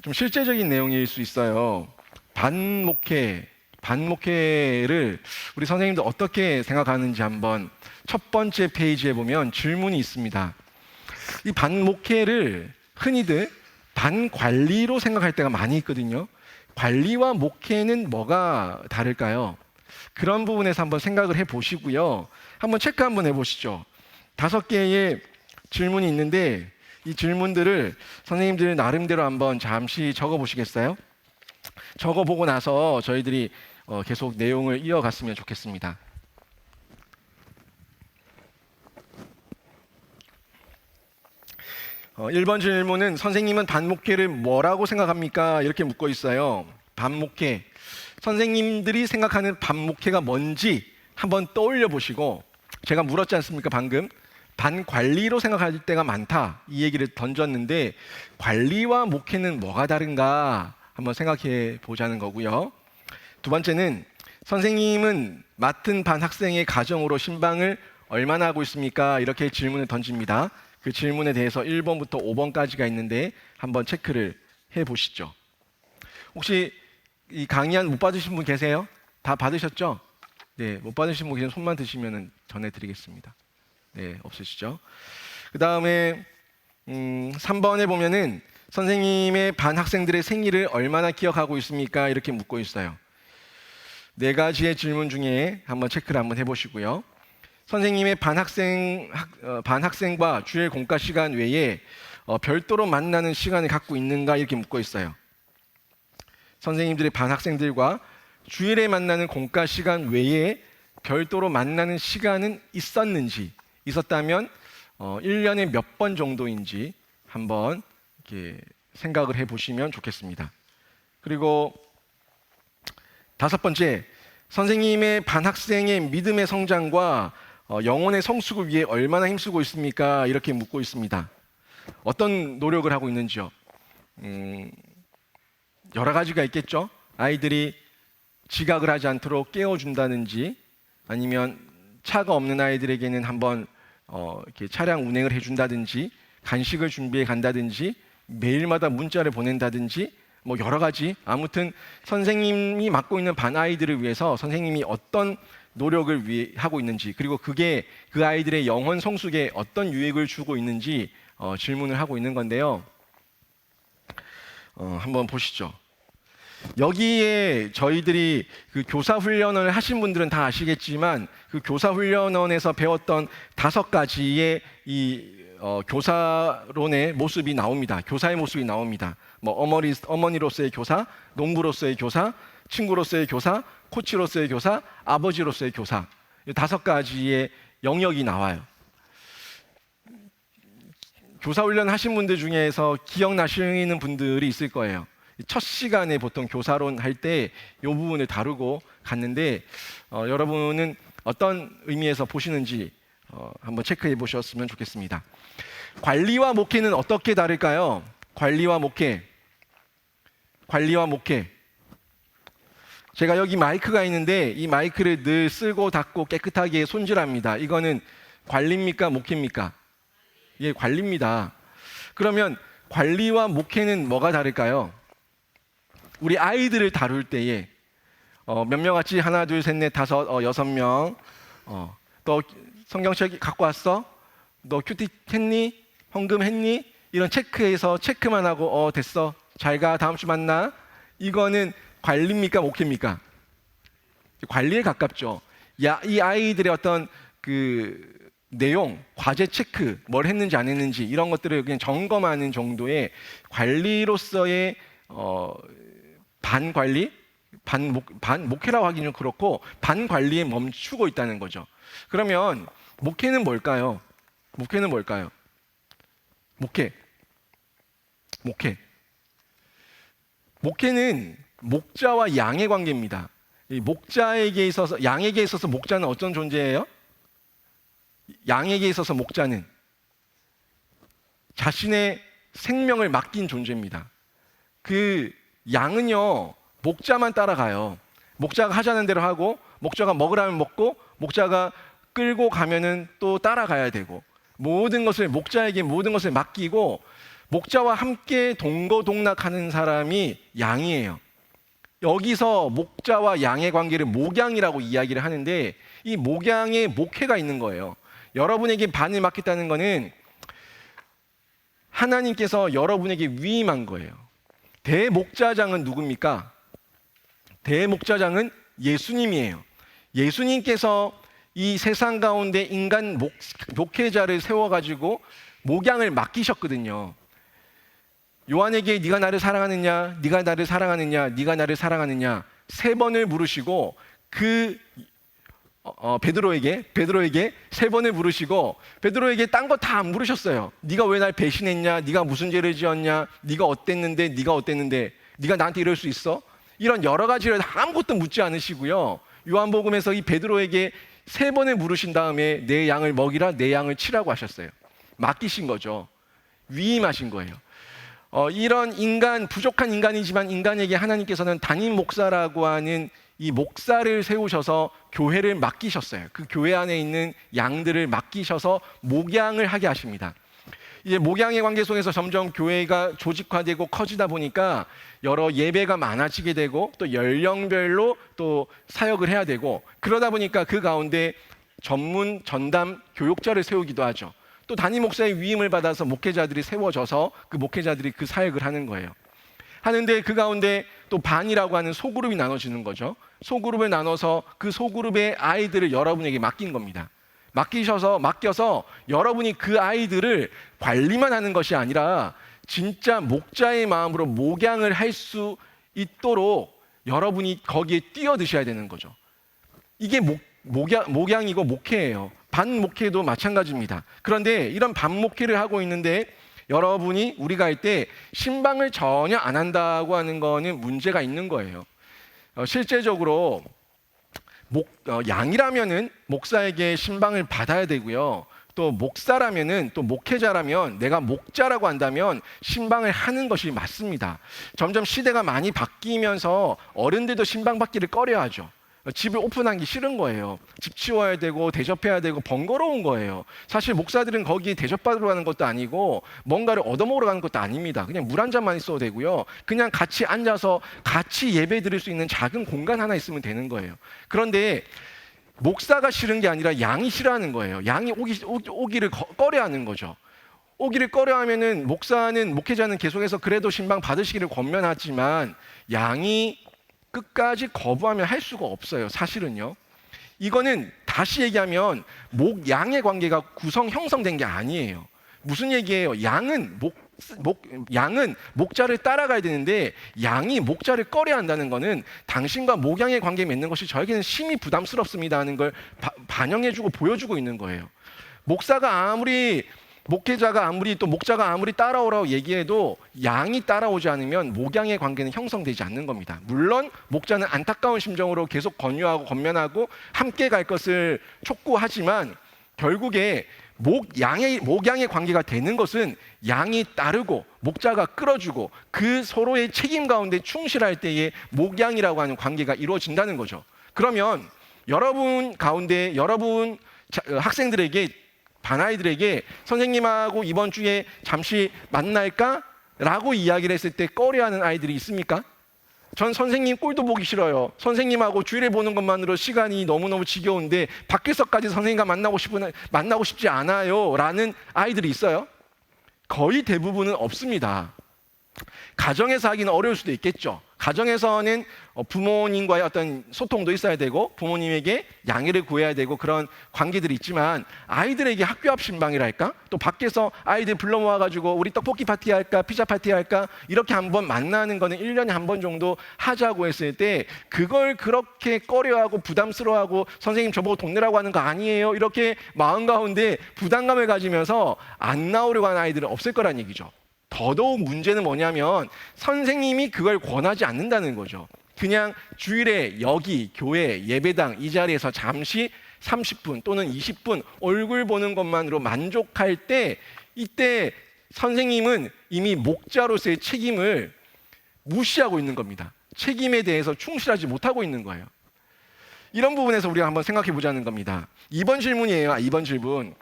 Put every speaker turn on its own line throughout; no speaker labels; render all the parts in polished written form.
좀 실제적인 내용일 수 있어요. 반목회를 우리 선생님들 어떻게 생각하는지 한번 첫 번째 페이지에 보면 질문이 있습니다. 이 반목회를 흔히들 반관리로 생각할 때가 많이 있거든요. 관리와 목회는 뭐가 다를까요? 그런 부분에서 한번 생각을 해 보시고요. 한번 체크 한번 해 보시죠. 5개의 질문이 있는데 이 질문들을 선생님들 나름대로 한번 잠시 적어 보시겠어요? 적어 보고 나서 저희들이 계속 내용을 이어갔으면 좋겠습니다. 어, 1번 질문은 선생님은 반목회를 뭐라고 생각합니까? 이렇게 묻고 있어요. 반목회. 선생님들이 생각하는 반목회가 뭔지 한번 떠올려 보시고, 제가 물었지 않습니까? 방금. 반관리로 생각할 때가 많다. 이 얘기를 던졌는데, 관리와 목회는 뭐가 다른가? 한번 생각해 보자는 거고요. 2번째는 선생님은 맡은 반 학생의 가정으로 신방을 얼마나 하고 있습니까? 이렇게 질문을 던집니다. 그 질문에 대해서 1번부터 5번까지가 있는데 한번 체크를 해 보시죠. 혹시 이 강의안 못 받으신 분 계세요? 다 받으셨죠? 네, 못 받으신 분 계시면 손만 드시면 전해드리겠습니다. 네, 없으시죠? 그 다음에 3번에 보면은 선생님의 반 학생들의 생일을 얼마나 기억하고 있습니까? 이렇게 묻고 있어요. 4가지의 질문 중에 한번 체크를 한번 해보시고요. 선생님의 반학생과 주일 공과 시간 외에 별도로 만나는 시간을 갖고 있는가 이렇게 묻고 있어요. 선생님들의 반학생들과 주일에 만나는 공과 시간 외에 별도로 만나는 시간은 있었는지, 있었다면 1년에 몇 번 정도인지 한번 이렇게 생각을 해보시면 좋겠습니다. 그리고 5번째, 선생님의 반학생의 믿음의 성장과 영혼의 성숙을 위해 얼마나 힘쓰고 있습니까? 이렇게 묻고 있습니다. 어떤 노력을 하고 있는지요? 여러 가지가 있겠죠. 아이들이 지각을 하지 않도록 깨워준다든지, 아니면 차가 없는 아이들에게는 한번 이렇게 차량 운행을 해준다든지, 간식을 준비해 간다든지, 매일마다 문자를 보낸다든지, 뭐 여러 가지, 아무튼 선생님이 맡고 있는 반 아이들을 위해서 선생님이 어떤 노력을 위해 하고 있는지, 그리고 그게 그 아이들의 영혼 성숙에 어떤 유익을 주고 있는지 질문을 하고 있는 건데요. 한번 보시죠. 여기에 저희들이 그 교사 훈련을 하신 분들은 다 아시겠지만, 그 교사 훈련원에서 배웠던 5가지의 이 교사론의 모습이 나옵니다. 교사의 모습이 나옵니다. 뭐 어머니로서의 교사, 농부로서의 교사, 친구로서의 교사, 코치로서의 교사, 아버지로서의 교사, 이 5가지의 영역이 나와요. 교사 훈련 하신 분들 중에서 기억나시는 분들이 있을 거예요. 첫 시간에 보통 교사론 할 때 이 부분을 다루고 갔는데, 여러분은 어떤 의미에서 보시는지 한번 체크해 보셨으면 좋겠습니다. 관리와 목회는 어떻게 다를까요? 관리와 목회. 제가 여기 마이크가 있는데 이 마이크를 늘 쓰고 닦고 깨끗하게 손질합니다. 이거는 관리입니까? 목회입니까? 예, 관리입니다. 그러면 관리와 목회는 뭐가 다를까요? 우리 아이들을 다룰 때에 몇 명 왔지? 하나, 둘, 셋, 넷, 다섯, 6명. 너 성경책 갖고 왔어? 너 큐티 했니? 헌금 했니? 이런 체크만 하고 됐어. 잘 가. 다음 주 만나. 이거는 관리입니까? 목회입니까? 관리에 가깝죠. 이 아이들의 어떤 그 내용, 과제 체크, 뭘 했는지 안 했는지 이런 것들을 그냥 점검하는 정도의 관리로서의 반관리, 반목회라고 하기는 그렇고 반관리에 멈추고 있다는 거죠. 그러면 목회는 뭘까요? 목회는 목자와 양의 관계입니다. 이 양에게 있어서 목자는 어떤 존재예요? 양에게 있어서 목자는 자신의 생명을 맡긴 존재입니다. 그 양은요, 목자만 따라가요. 목자가 하자는 대로 하고, 목자가 먹으라면 먹고, 목자가 끌고 가면은 또 따라가야 되고, 목자에게 모든 것을 맡기고, 목자와 함께 동거동락하는 사람이 양이에요. 여기서 목자와 양의 관계를 목양이라고 이야기를 하는데 이 목양에 목회가 있는 거예요. 여러분에게 반을 맡겼다는 것은 하나님께서 여러분에게 위임한 거예요. 대목자장은 누굽니까? 대목자장은 예수님이에요. 예수님께서 이 세상 가운데 인간 목회자를 세워가지고 목양을 맡기셨거든요. 요한에게 네가 나를 사랑하느냐, 네가 나를 사랑하느냐, 네가 나를 사랑하느냐 3번을 물으시고 베드로에게 3번을 물으시고 베드로에게 딴 거 다 안 물으셨어요. 네가 왜 날 배신했냐, 네가 무슨 죄를 지었냐, 네가 어땠는데, 네가 나한테 이럴 수 있어? 이런 여러 가지를 아무것도 묻지 않으시고요. 요한복음에서 이 베드로에게 3번을 물으신 다음에 내 양을 먹이라, 내 양을 치라고 하셨어요. 맡기신 거죠. 위임하신 거예요. 이런 부족한 인간이지만 인간에게 하나님께서는 담임 목사라고 하는 이 목사를 세우셔서 교회를 맡기셨어요. 그 교회 안에 있는 양들을 맡기셔서 목양을 하게 하십니다. 이제 목양의 관계 속에서 점점 교회가 조직화되고 커지다 보니까 여러 예배가 많아지게 되고 또 연령별로 또 사역을 해야 되고 그러다 보니까 그 가운데 전문 전담 교육자를 세우기도 하죠. 또 담임 목사의 위임을 받아서 목회자들이 세워져서 그 목회자들이 그 사역을 하는 거예요. 하는데 그 가운데 또 반이라고 하는 소그룹이 나눠지는 거죠. 소그룹을 나눠서 그 소그룹의 아이들을 여러분에게 맡긴 겁니다. 맡겨서 여러분이 그 아이들을 관리만 하는 것이 아니라 진짜 목자의 마음으로 목양을 할 수 있도록 여러분이 거기에 뛰어드셔야 되는 거죠. 이게 목양이고 목회예요. 반목회도 마찬가지입니다. 그런데 이런 반목회를 하고 있는데 여러분이 우리가 할 때 신방을 전혀 안 한다고 하는 거는 문제가 있는 거예요. 실제적으로 양이라면은 목사에게 신방을 받아야 되고요. 또 목사라면은 또 목회자라면 내가 목자라고 한다면 신방을 하는 것이 맞습니다. 점점 시대가 많이 바뀌면서 어른들도 신방 받기를 꺼려하죠. 집을 오픈하기 싫은 거예요. 집 치워야 되고 대접해야 되고 번거로운 거예요. 사실 목사들은 거기에 대접받으러 가는 것도 아니고 뭔가를 얻어먹으러 가는 것도 아닙니다. 그냥 물 한 잔만 있어도 되고요. 그냥 같이 앉아서 같이 예배 드릴 수 있는 작은 공간 하나 있으면 되는 거예요. 그런데 목사가 싫은 게 아니라 양이 싫어하는 거예요. 양이 오기를 꺼려하는 거죠. 오기를 꺼려하면은 목회자는 계속해서 그래도 신방 받으시기를 권면하지만 양이 끝까지 거부하면 할 수가 없어요. 사실은요. 이거는 다시 얘기하면 양의 관계가 형성된 게 아니에요. 무슨 얘기예요? 양은 목자를 따라가야 되는데 양이 목자를 꺼려한다는 것은 당신과 목양의 관계 맺는 것이 저에게는 심히 부담스럽습니다 하는 걸 반영해주고 보여주고 있는 거예요. 목회자가 또 목자가 아무리 따라오라고 얘기해도 양이 따라오지 않으면 목양의 관계는 형성되지 않는 겁니다. 물론 목자는 안타까운 심정으로 계속 권유하고 권면하고 함께 갈 것을 촉구하지만 결국에 목양의 관계가 되는 것은 양이 따르고 목자가 끌어주고 그 서로의 책임 가운데 충실할 때에 목양이라고 하는 관계가 이루어진다는 거죠. 그러면 여러분 가운데 학생들에게 반아이들에게 선생님하고 이번 주에 잠시 만날까? 라고 이야기를 했을 때 꺼려하는 아이들이 있습니까? 전 선생님 꼴도 보기 싫어요. 선생님하고 주일에 보는 것만으로 시간이 너무너무 지겨운데 밖에서까지 선생님과 만나고 싶지 않아요 라는 아이들이 있어요? 거의 대부분은 없습니다. 가정에서 하기는 어려울 수도 있겠죠. 가정에서는 부모님과의 어떤 소통도 있어야 되고 부모님에게 양해를 구해야 되고 그런 관계들이 있지만 아이들에게 학교 앞 신방이랄까? 또 밖에서 아이들 불러 모아가지고 우리 떡볶이 파티 할까? 피자 파티 할까? 이렇게 한번 만나는 거는 1년에 한 번 정도 하자고 했을 때 그걸 그렇게 꺼려하고 부담스러워하고 선생님 저보고 돈 내라고 하는 거 아니에요? 이렇게 마음 가운데 부담감을 가지면서 안 나오려고 하는 아이들은 없을 거란 얘기죠. 더더욱 문제는 뭐냐면 선생님이 그걸 권하지 않는다는 거죠. 그냥 주일에 여기 교회 예배당 이 자리에서 잠시 30분 또는 20분 얼굴 보는 것만으로 만족할 때 이때 선생님은 이미 목자로서의 책임을 무시하고 있는 겁니다. 책임에 대해서 충실하지 못하고 있는 거예요. 이런 부분에서 우리가 한번 생각해 보자는 겁니다. 2번 질문이에요. 2번 질문.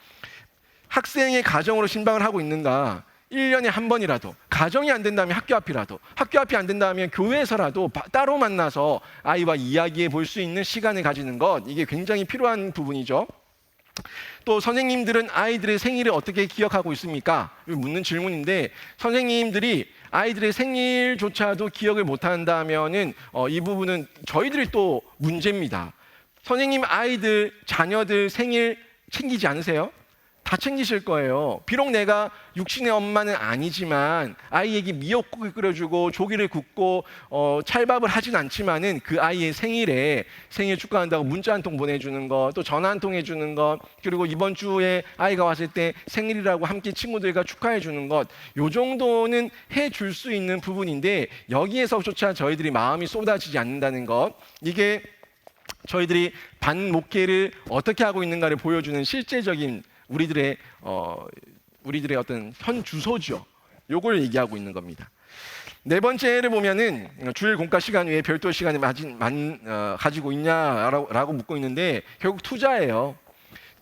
학생의 가정으로 신방을 하고 있는가? 1년에 한 번이라도, 가정이 안 된다면 학교 앞이라도, 학교 앞이 안 된다면 교회에서라도 따로 만나서 아이와 이야기해 볼 수 있는 시간을 가지는 것, 이게 굉장히 필요한 부분이죠. 또 선생님들은 아이들의 생일을 어떻게 기억하고 있습니까? 묻는 질문인데, 선생님들이 아이들의 생일조차도 기억을 못한다면은 이 부분은 저희들이 또 문제입니다. 선생님 아이들, 자녀들 생일 챙기지 않으세요? 다 챙기실 거예요. 비록 내가 육신의 엄마는 아니지만 아이에게 미역국을 끓여주고 조기를 굽고 찰밥을 하진 않지만은 그 아이의 생일에 생일 축하한다고 문자 한 통 보내주는 것, 또 전화 한 통 해주는 것, 그리고 이번 주에 아이가 왔을 때 생일이라고 함께 친구들과 축하해 주는 것, 요 정도는 해줄 수 있는 부분인데 여기에서조차 저희들이 마음이 쏟아지지 않는다는 것, 이게 저희들이 반목회를 어떻게 하고 있는가를 보여주는 실제적인 우리들의 어떤 현 주소죠. 요걸 얘기하고 있는 겁니다. 네 번째를 보면은 주일 공과 시간 외에 별도 시간을 가지고 있냐라고 묻고 있는데, 결국 투자예요.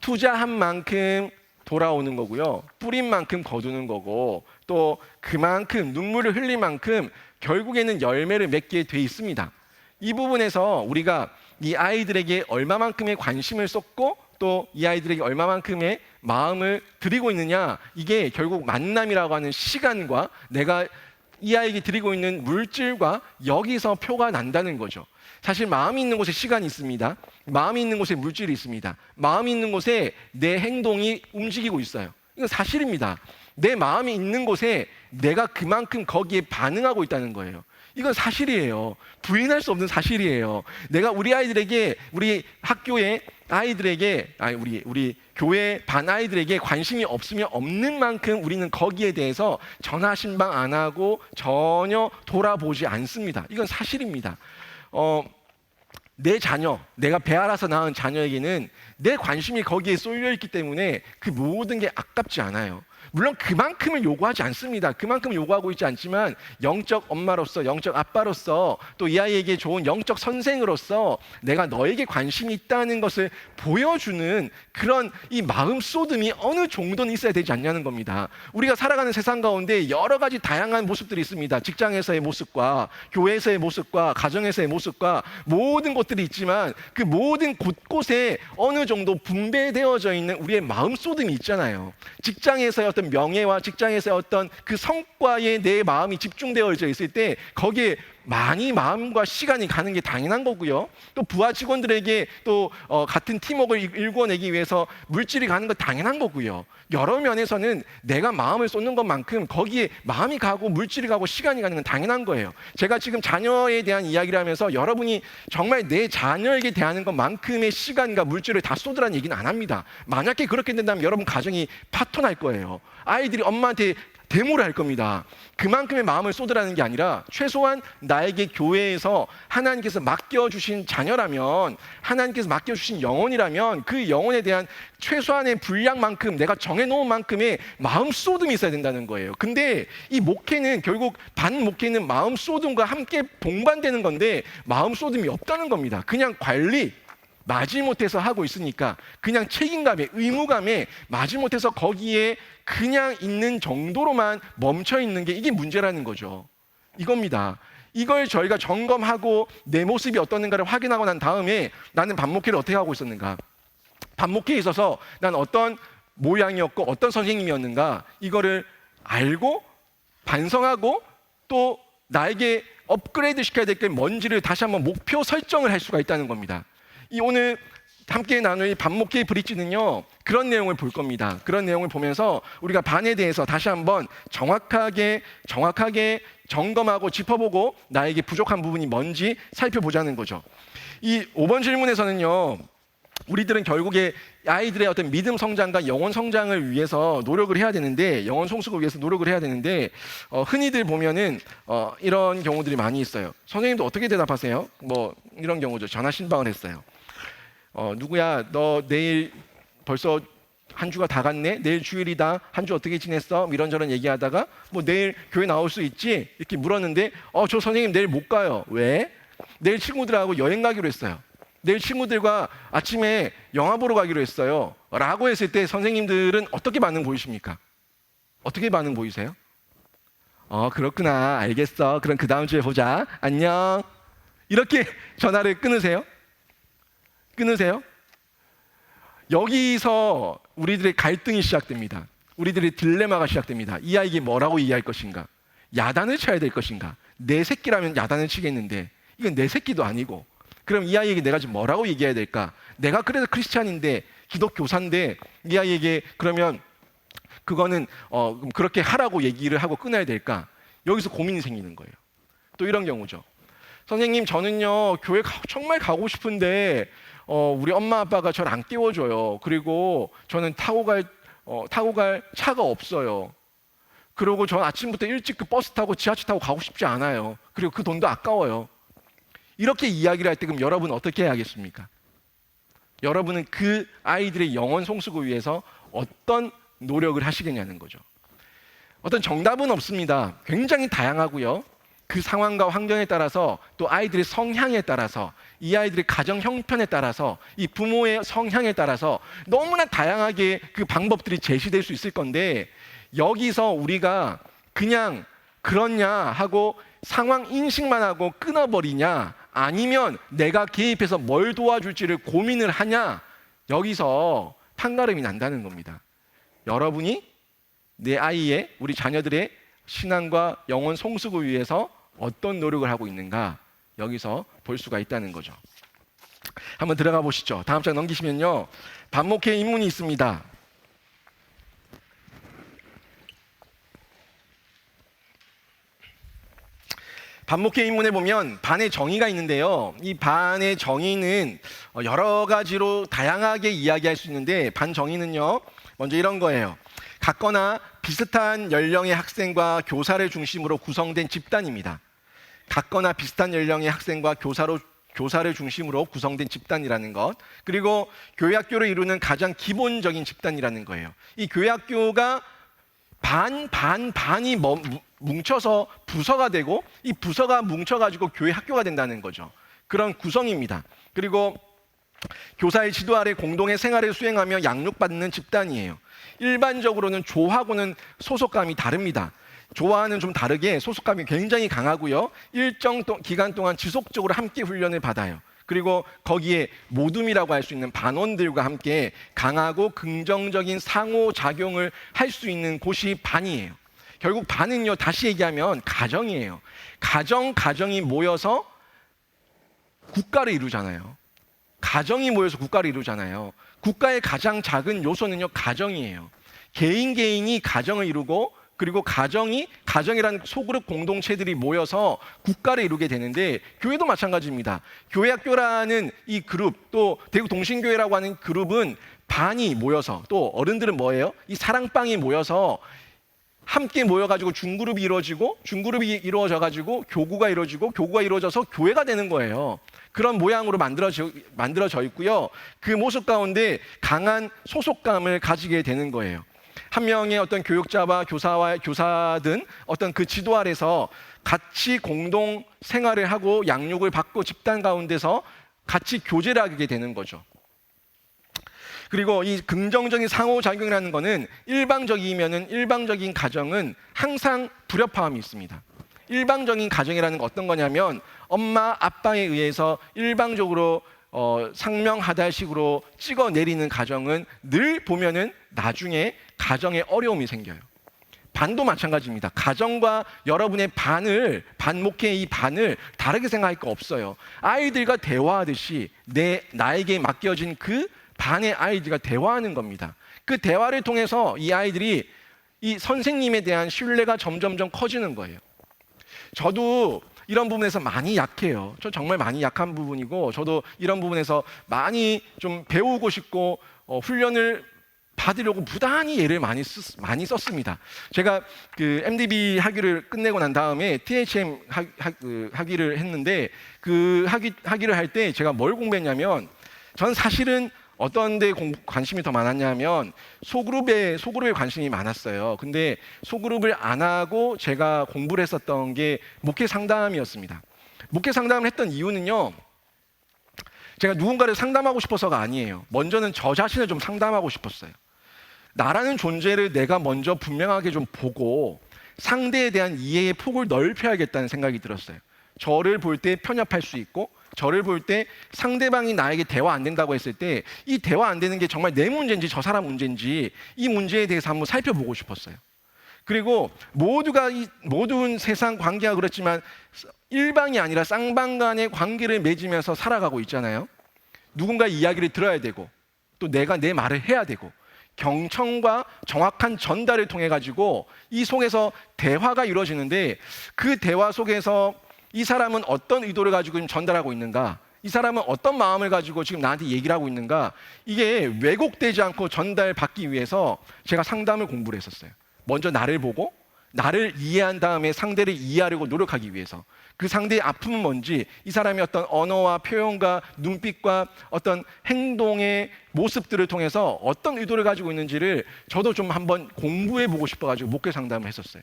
투자한 만큼 돌아오는 거고요. 뿌린 만큼 거두는 거고, 또 그만큼 눈물을 흘린 만큼 결국에는 열매를 맺게 돼 있습니다. 이 부분에서 우리가 이 아이들에게 얼마만큼의 관심을 쏟고 또 이 아이들에게 얼마만큼의 마음을 드리고 있느냐, 이게 결국 만남이라고 하는 시간과 내가 이 아이에게 드리고 있는 물질과 여기서 표가 난다는 거죠. 사실 마음이 있는 곳에 시간이 있습니다. 마음이 있는 곳에 물질이 있습니다. 마음이 있는 곳에 내 행동이 움직이고 있어요. 이건 사실입니다. 내 마음이 있는 곳에 내가 그만큼 거기에 반응하고 있다는 거예요. 이건 사실이에요. 부인할 수 없는 사실이에요. 내가 우리 아이들에게, 우리 학교에 아이들에게, 우리 교회 반 아이들에게 관심이 없으면 없는 만큼 우리는 거기에 대해서 전화 신방 안 하고 전혀 돌아보지 않습니다. 이건 사실입니다. 내 자녀, 내가 배 알아서 낳은 자녀에게는 내 관심이 거기에 쏠려 있기 때문에 그 모든 게 아깝지 않아요. 물론 그만큼을 요구하지 않습니다. 그만큼 요구하고 있지 않지만 영적 엄마로서, 영적 아빠로서, 또 이 아이에게 좋은 영적 선생으로서 내가 너에게 관심이 있다는 것을 보여주는 그런 이 마음 쏟음이 어느 정도는 있어야 되지 않냐는 겁니다. 우리가 살아가는 세상 가운데 여러 가지 다양한 모습들이 있습니다. 직장에서의 모습과 교회에서의 모습과 가정에서의 모습과 모든 것들이 있지만 그 모든 곳곳에 어느 정도 분배되어져 있는 우리의 마음 쏟음이 있잖아요. 직장에서의 어떤 명예와 직장에서의 어떤 그 성과에 내 마음이 집중되어져 있을 때 거기에 많이 마음과 시간이 가는 게 당연한 거고요. 또 부하 직원들에게 또 같은 팀워크를 일궈내기 위해서 물질이 가는 건 당연한 거고요. 여러 면에서는 내가 마음을 쏟는 것만큼 거기에 마음이 가고 물질이 가고 시간이 가는 건 당연한 거예요. 제가 지금 자녀에 대한 이야기를 하면서 여러분이 정말 내 자녀에게 대하는 것만큼의 시간과 물질을 다 쏟으라는 얘기는 안 합니다. 만약에 그렇게 된다면 여러분 가정이 파토날 거예요. 아이들이 엄마한테 데모를 할 겁니다. 그만큼의 마음을 쏟으라는 게 아니라 최소한 나에게 교회에서 하나님께서 맡겨주신 자녀라면, 하나님께서 맡겨주신 영혼이라면 그 영혼에 대한 최소한의 분량만큼, 내가 정해놓은 만큼의 마음 쏟음이 있어야 된다는 거예요. 근데 이 목회는 결국 반목회는 마음 쏟음과 함께 동반되는 건데 마음 쏟음이 없다는 겁니다. 그냥 관리, 마지못해서 하고 있으니까 그냥 책임감에, 의무감에 마지못해서 거기에 그냥 있는 정도로만 멈춰 있는 게 이게 문제라는 거죠. 이겁니다. 이걸 저희가 점검하고 내 모습이 어떻는가를 확인하고 난 다음에 나는 반목회를 어떻게 하고 있었는가, 반목회에 있어서 난 어떤 모양이었고 어떤 선생님이었는가, 이거를 알고 반성하고 또 나에게 업그레이드 시켜야 될 게 뭔지를 다시 한번 목표 설정을 할 수가 있다는 겁니다. 이 오늘 함께 나눌 반목회의 브릿지는요, 그런 내용을 볼 겁니다. 그런 내용을 보면서 우리가 반에 대해서 다시 한번 정확하게 점검하고 짚어보고 나에게 부족한 부분이 뭔지 살펴보자는 거죠. 이 5번 질문에서는요, 우리들은 결국에 아이들의 어떤 믿음 성장과 영혼 성장을 위해서 노력을 해야 되는데, 영혼 성숙을 위해서 노력을 해야 되는데, 흔히들 보면은 이런 경우들이 많이 있어요. 선생님도 어떻게 대답하세요? 뭐 이런 경우죠. 전화 신방을 했어요. 누구야, 너 내일 벌써 한 주가 다 갔네? 내일 주일이다. 한 주 어떻게 지냈어? 이런저런 얘기하다가 뭐 내일 교회 나올 수 있지? 이렇게 물었는데 저 선생님 내일 못 가요. 왜? 내일 친구들하고 여행 가기로 했어요. 내일 친구들과 아침에 영화 보러 가기로 했어요. 라고 했을 때 선생님들은 어떻게 반응 보이십니까? 어떻게 반응 보이세요? 그렇구나. 알겠어. 그럼 그 다음 주에 보자. 안녕. 이렇게 전화를 끊으세요? 끊으세요? 여기서 우리들의 갈등이 시작됩니다. 우리들의 딜레마가 시작됩니다. 이 아이에게 뭐라고 이해할 것인가? 야단을 쳐야 될 것인가? 내 새끼라면 야단을 치겠는데 이건 내 새끼도 아니고, 그럼 이 아이에게 내가 지금 뭐라고 얘기해야 될까? 내가 그래도 크리스찬인데, 기독교사인데 이 아이에게 그러면 그거는 그렇게 하라고 얘기를 하고 끊어야 될까? 여기서 고민이 생기는 거예요. 또 이런 경우죠. 선생님, 저는요 교회 정말 가고 싶은데 우리 엄마 아빠가 저를 안 깨워줘요. 그리고 저는 타고 갈 차가 없어요. 그리고 전 아침부터 일찍 그 버스 타고 지하철 타고 가고 싶지 않아요. 그리고 그 돈도 아까워요. 이렇게 이야기를 할 때 그럼 여러분은 어떻게 해야겠습니까? 여러분은 그 아이들의 영혼 성숙을 위해서 어떤 노력을 하시겠냐는 거죠. 어떤 정답은 없습니다. 굉장히 다양하고요. 그 상황과 환경에 따라서, 또 아이들의 성향에 따라서, 이 아이들의 가정 형편에 따라서, 이 부모의 성향에 따라서 너무나 다양하게 그 방법들이 제시될 수 있을 건데, 여기서 우리가 그냥 그렇냐 하고 상황 인식만 하고 끊어버리냐, 아니면 내가 개입해서 뭘 도와줄지를 고민을 하냐, 여기서 판가름이 난다는 겁니다. 여러분이 내 아이의, 우리 자녀들의 신앙과 영혼 성숙을 위해서 어떤 노력을 하고 있는가, 여기서 볼 수가 있다는 거죠. 한번 들어가 보시죠. 다음 장 넘기시면요, 반목회 인문이 있습니다. 반목회 인문에 보면 반의 정의가 있는데요, 이 반의 정의는 여러 가지로 다양하게 이야기할 수 있는데, 반 정의는요 먼저 이런 거예요. 같거나 비슷한 연령의 학생과 교사를 중심으로 구성된 집단입니다. 같거나 비슷한 연령의 학생과 교사를 중심으로 구성된 집단이라는 것, 그리고 교회학교를 이루는 가장 기본적인 집단이라는 거예요. 이 교회학교가 반이 뭉쳐서 부서가 되고, 이 부서가 뭉쳐가지고 교회학교가 된다는 거죠. 그런 구성입니다. 그리고 교사의 지도 아래 공동의 생활을 수행하며 양육받는 집단이에요. 일반적으로는 조하고는 소속감이 다릅니다. 조와는 좀 다르게 소속감이 굉장히 강하고요, 일정 기간 동안 지속적으로 함께 훈련을 받아요. 그리고 거기에 모둠이라고 할 수 있는 반원들과 함께 강하고 긍정적인 상호작용을 할 수 있는 곳이 반이에요. 결국 반은요, 다시 얘기하면 가정이에요. 가정이 모여서 국가를 이루잖아요. 가정이 모여서 국가를 이루잖아요. 국가의 가장 작은 요소는요, 가정이에요. 개인이 가정을 이루고, 그리고 가정이라는 소그룹 공동체들이 모여서 국가를 이루게 되는데, 교회도 마찬가지입니다. 교회학교라는 이 그룹, 또 대구 동신교회라고 하는 그룹은 반이 모여서, 또 어른들은 뭐예요? 이 사랑방이 모여서 함께 모여가지고 중그룹이 이루어지고, 중그룹이 이루어져가지고 교구가 이루어지고, 교구가 이루어져서 교회가 되는 거예요. 그런 모양으로 만들어져 있고요. 그 모습 가운데 강한 소속감을 가지게 되는 거예요. 한 명의 어떤 교육자와 교사든 어떤 그 지도 아래서 같이 공동 생활을 하고 양육을 받고 집단 가운데서 같이 교제를 하게 되는 거죠. 그리고 이 긍정적인 상호작용이라는 것은 일방적인 가정은 항상 불협화음이 있습니다. 일방적인 가정이라는 건 어떤 거냐면, 엄마 아빠에 의해서 일방적으로 상명하달식으로 찍어내리는 가정은 늘 보면은 나중에 가정에 어려움이 생겨요. 반도 마찬가지입니다. 가정과 여러분의 반목회의 이 반을 다르게 생각할 거 없어요. 아이들과 대화하듯이 나에게 맡겨진 그 반의 아이들과 대화하는 겁니다. 그 대화를 통해서 이 아이들이 이 선생님에 대한 신뢰가 점점점 커지는 거예요. 저도 이런 부분에서 많이 약해요. 저 정말 많이 약한 부분이고, 저도 이런 부분에서 많이 좀 배우고 싶고 훈련을 받으려고 무단히 애를 많이 썼습니다. 제가 그 MDB 학위를 끝내고 난 다음에 THM 학위를 했는데, 그 학위를 할 때 제가 뭘 공부했냐면, 전 사실은 어떤 데 관심이 더 많았냐면 소그룹에 관심이 많았어요. 근데 소그룹을 안 하고 제가 공부를 했었던 게 목회 상담이었습니다. 목회 상담을 했던 이유는요, 제가 누군가를 상담하고 싶어서가 아니에요. 먼저는 저 자신을 좀 상담하고 싶었어요. 나라는 존재를 내가 먼저 분명하게 좀 보고 상대에 대한 이해의 폭을 넓혀야겠다는 생각이 들었어요. 저를 볼 때 편협할 수 있고, 저를 볼 때 상대방이 나에게 대화 안 된다고 했을 때 이 대화 안 되는 게 정말 내 문제인지 저 사람 문제인지 이 문제에 대해서 한번 살펴보고 싶었어요. 그리고 모든 세상 관계가 그렇지만 일방이 아니라 쌍방 간의 관계를 맺으면서 살아가고 있잖아요. 누군가 이야기를 들어야 되고 또 내가 내 말을 해야 되고 경청과 정확한 전달을 통해 가지고 이 속에서 대화가 이루어지는데, 그 대화 속에서 이 사람은 어떤 의도를 가지고 지금 전달하고 있는가, 이 사람은 어떤 마음을 가지고 지금 나한테 얘기를 하고 있는가, 이게 왜곡되지 않고 전달받기 위해서 제가 상담을 공부를 했었어요. 먼저 나를 보고 나를 이해한 다음에 상대를 이해하려고 노력하기 위해서, 그 상대의 아픔은 뭔지, 이 사람의 어떤 언어와 표현과 눈빛과 어떤 행동의 모습들을 통해서 어떤 의도를 가지고 있는지를 저도 좀 한번 공부해 보고 싶어가지고 목회 상담을 했었어요.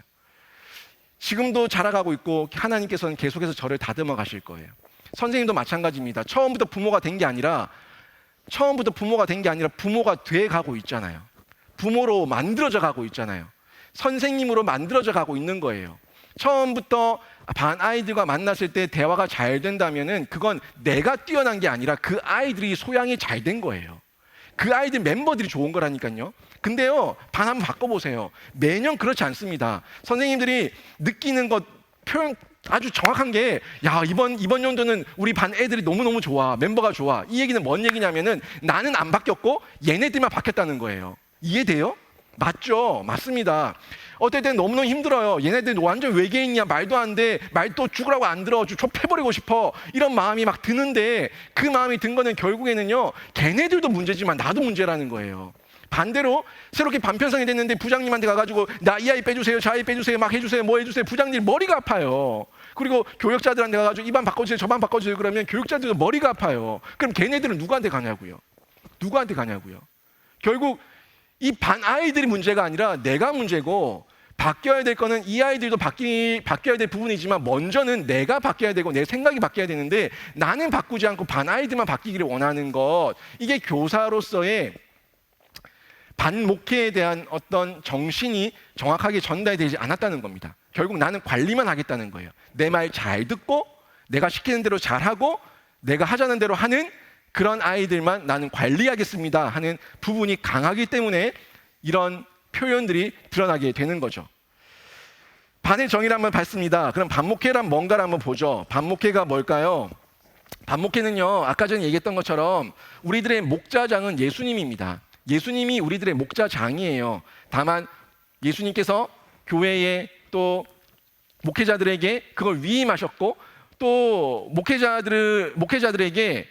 지금도 자라가고 있고 하나님께서는 계속해서 저를 다듬어 가실 거예요. 선생님도 마찬가지입니다. 처음부터 부모가 된 게 아니라 부모가 돼 가고 있잖아요. 부모로 만들어져 가고 있잖아요. 선생님으로 만들어져 가고 있는 거예요. 처음부터 반 아이들과 만났을 때 대화가 잘 된다면은 그건 내가 뛰어난 게 아니라 그 아이들이 소양이 잘 된 거예요. 그 아이들 멤버들이 좋은 거라니까요. 근데요, 반 한번 바꿔보세요. 매년 그렇지 않습니다. 선생님들이 느끼는 것 표현 아주 정확한 게, 야, 이번 연도는 우리 반 애들이 너무너무 좋아, 멤버가 좋아. 이 얘기는 뭔 얘기냐면은 나는 안 바뀌었고 얘네들만 바뀌었다는 거예요. 이해돼요? 맞죠? 맞습니다. 어떨 땐 너무너무 힘들어요. 얘네들 완전 외계인이야, 말도 안 돼, 말도 죽으라고 안 들어, 좁혀버리고 싶어, 이런 마음이 막 드는데, 그 마음이 든 거는 결국에는요, 걔네들도 문제지만 나도 문제라는 거예요. 반대로 새롭게 반편성이 됐는데 부장님한테 가가지고 나 이 아이 빼주세요, 저 아이 빼주세요, 막 해주세요, 뭐 해주세요. 부장님 머리가 아파요. 그리고 교육자들한테 가가지고 이 반 바꿔주세요, 저 반 바꿔주세요 그러면 교육자들도 머리가 아파요. 그럼 걔네들은 누구한테 가냐고요? 결국 이 반 아이들이 문제가 아니라 내가 문제고, 바뀌어야 될 거는 이 아이들도 바뀌어야 될 부분이지만 먼저는 내가 바뀌어야 되고 내 생각이 바뀌어야 되는데, 나는 바꾸지 않고 반 아이들만 바뀌기를 원하는 것, 이게 교사로서의 반목회에 대한 어떤 정신이 정확하게 전달되지 않았다는 겁니다. 결국 나는 관리만 하겠다는 거예요. 내 말 잘 듣고 내가 시키는 대로 잘하고 내가 하자는 대로 하는 그런 아이들만 나는 관리하겠습니다 하는 부분이 강하기 때문에 이런 표현들이 드러나게 되는 거죠. 반의 정의를 한번 봤습니다. 그럼 반목회란 뭔가를 한번 보죠. 반목회가 뭘까요? 반목회는요, 아까 전에 얘기했던 것처럼 우리들의 목자장은 예수님입니다. 예수님이 우리들의 목자장이에요. 다만 예수님께서 교회에 또 목회자들에게 그걸 위임하셨고, 또 목회자들에게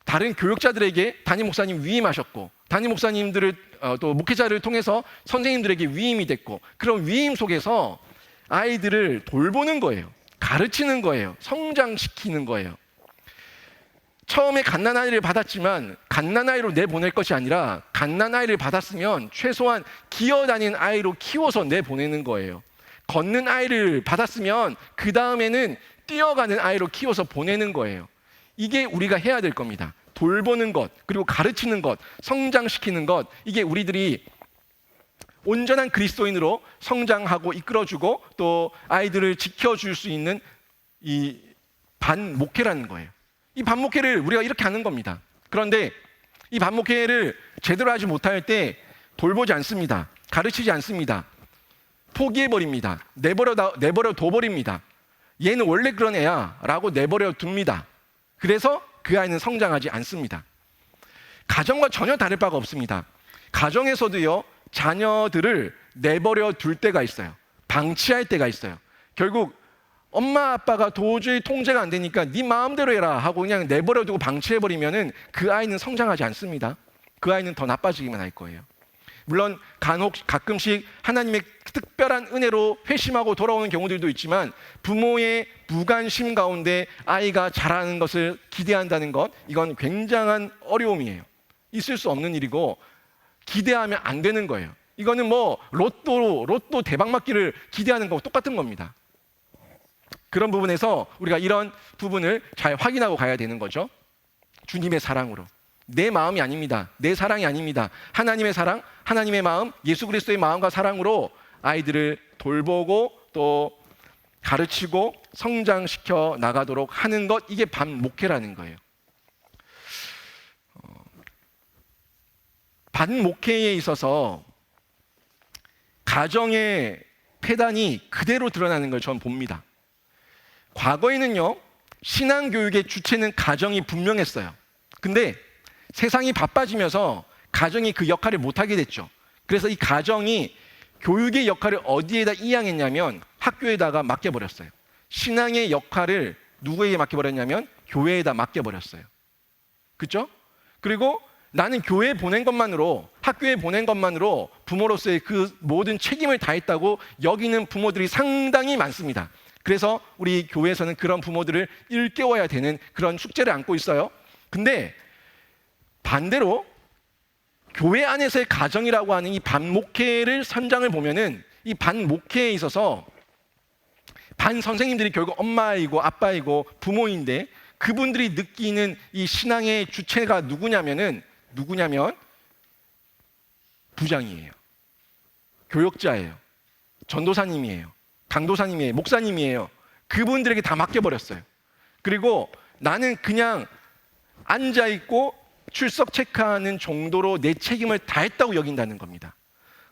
다른 교육자들에게 담임 목사님 위임하셨고, 담임 목사님들을 또 목회자를 통해서 선생님들에게 위임이 됐고, 그런 위임 속에서 아이들을 돌보는 거예요. 가르치는 거예요. 성장시키는 거예요. 처음에 갓난아이를 받았지만 갓난아이로 내보낼 것이 아니라, 갓난아이를 받았으면 최소한 기어다니는 아이로 키워서 내보내는 거예요. 걷는 아이를 받았으면 그 다음에는 뛰어가는 아이로 키워서 보내는 거예요. 이게 우리가 해야 될 겁니다. 돌보는 것, 그리고 가르치는 것, 성장시키는 것, 이게 우리들이 온전한 그리스도인으로 성장하고 이끌어주고 또 아이들을 지켜줄 수 있는 이 반목회라는 거예요. 이 반목회를 우리가 이렇게 하는 겁니다. 그런데 이 반목회를 제대로 하지 못할 때 돌보지 않습니다. 가르치지 않습니다. 포기해버립니다. 내버려 둬버립니다. 얘는 원래 그런 애야 라고 내버려 둡니다. 그래서 그 아이는 성장하지 않습니다. 가정과 전혀 다를 바가 없습니다. 가정에서도요, 자녀들을 내버려 둘 때가 있어요. 방치할 때가 있어요. 결국 엄마 아빠가 도저히 통제가 안 되니까 네 마음대로 해라 하고 그냥 내버려 두고 방치해버리면은 그 아이는 성장하지 않습니다. 그 아이는 더 나빠지기만 할 거예요. 물론 가끔씩 하나님의 특별한 은혜로 회심하고 돌아오는 경우들도 있지만, 부모의 무관심 가운데 아이가 자라는 것을 기대한다는 것, 이건 굉장한 어려움이에요. 있을 수 없는 일이고 기대하면 안 되는 거예요. 이거는 뭐 로또 대박 맞기를 기대하는 거하고 똑같은 겁니다. 그런 부분에서 우리가 이런 부분을 잘 확인하고 가야 되는 거죠. 주님의 사랑으로. 내 마음이 아닙니다. 내 사랑이 아닙니다. 하나님의 사랑, 하나님의 마음, 예수 그리스도의 마음과 사랑으로 아이들을 돌보고 또 가르치고 성장시켜 나가도록 하는 것, 이게 반목회라는 거예요. 반목회에 있어서 가정의 폐단이 그대로 드러나는 걸 저는 봅니다. 과거에는요, 신앙교육의 주체는 가정이 분명했어요. 근데 세상이 바빠지면서 가정이 그 역할을 못하게 됐죠. 그래서 이 가정이 교육의 역할을 어디에다 이양했냐면 학교에다가 맡겨버렸어요. 신앙의 역할을 누구에게 맡겨버렸냐면 교회에다 맡겨버렸어요. 그렇죠? 그리고 나는 교회에 보낸 것만으로, 학교에 보낸 것만으로 부모로서의 그 모든 책임을 다했다고 여기는 부모들이 상당히 많습니다. 그래서 우리 교회에서는 그런 부모들을 일깨워야 되는 그런 숙제를 안고 있어요. 근데 반대로 교회 안에서의 가정이라고 하는 이 반목회를 선장을 보면은 이 반목회에 있어서 반 선생님들이 결국 엄마이고 아빠이고 부모인데 그분들이 느끼는 이 신앙의 주체가 누구냐면 부장이에요. 교역자예요. 전도사님이에요. 강도사님이에요. 목사님이에요. 그분들에게 다 맡겨버렸어요. 그리고 나는 그냥 앉아있고 출석 체크하는 정도로 내 책임을 다했다고 여긴다는 겁니다.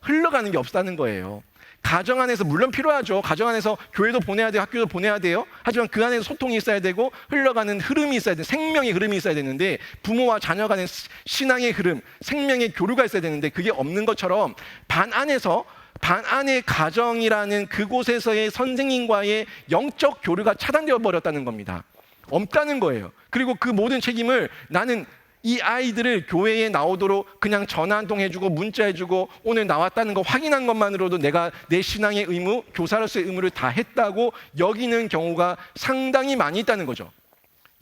흘러가는 게 없다는 거예요. 가정 안에서 물론 필요하죠. 가정 안에서 교회도 보내야 돼요. 학교도 보내야 돼요. 하지만 그 안에서 소통이 있어야 되고 흘러가는 흐름이 있어야 돼요. 생명의 흐름이 있어야 되는데 부모와 자녀 간의 신앙의 흐름, 생명의 교류가 있어야 되는데 그게 없는 것처럼 반 안의 가정이라는 그곳에서의 선생님과의 영적 교류가 차단되어 버렸다는 겁니다. 없다는 거예요. 그리고 그 모든 책임을 나는 이 아이들을 교회에 나오도록 그냥 전화 한 통 해주고 문자 해주고 오늘 나왔다는 거 확인한 것만으로도 내가 내 신앙의 의무, 교사로서의 의무를 다 했다고 여기는 경우가 상당히 많이 있다는 거죠.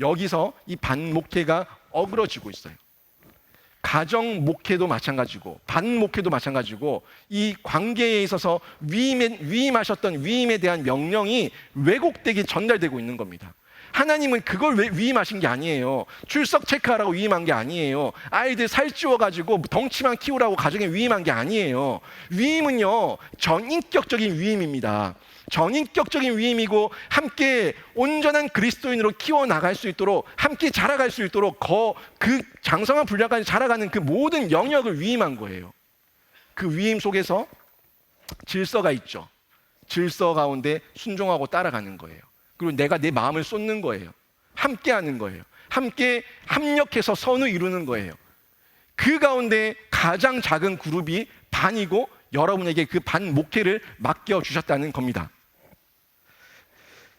여기서 이 반목회가 어그러지고 있어요. 가정 목회도 마찬가지고 반목회도 마찬가지고 이 관계에 있어서 위임하셨던 위임에 대한 명령이 왜곡되게 전달되고 있는 겁니다. 하나님은 그걸 왜 위임하신 게 아니에요. 출석 체크하라고 위임한 게 아니에요. 아이들 살찌워가지고 덩치만 키우라고 가정에 위임한 게 아니에요. 위임은요, 전인격적인 위임입니다. 전인격적인 위임이고 함께 온전한 그리스도인으로 키워나갈 수 있도록 함께 자라갈 수 있도록 그 장성한 분량까지 자라가는 그 모든 영역을 위임한 거예요. 그 위임 속에서 질서가 있죠. 질서 가운데 순종하고 따라가는 거예요. 그리고 내가 내 마음을 쏟는 거예요. 함께 하는 거예요. 함께 합력해서 선을 이루는 거예요. 그 가운데 가장 작은 그룹이 반이고 여러분에게 그 반 목회를 맡겨주셨다는 겁니다.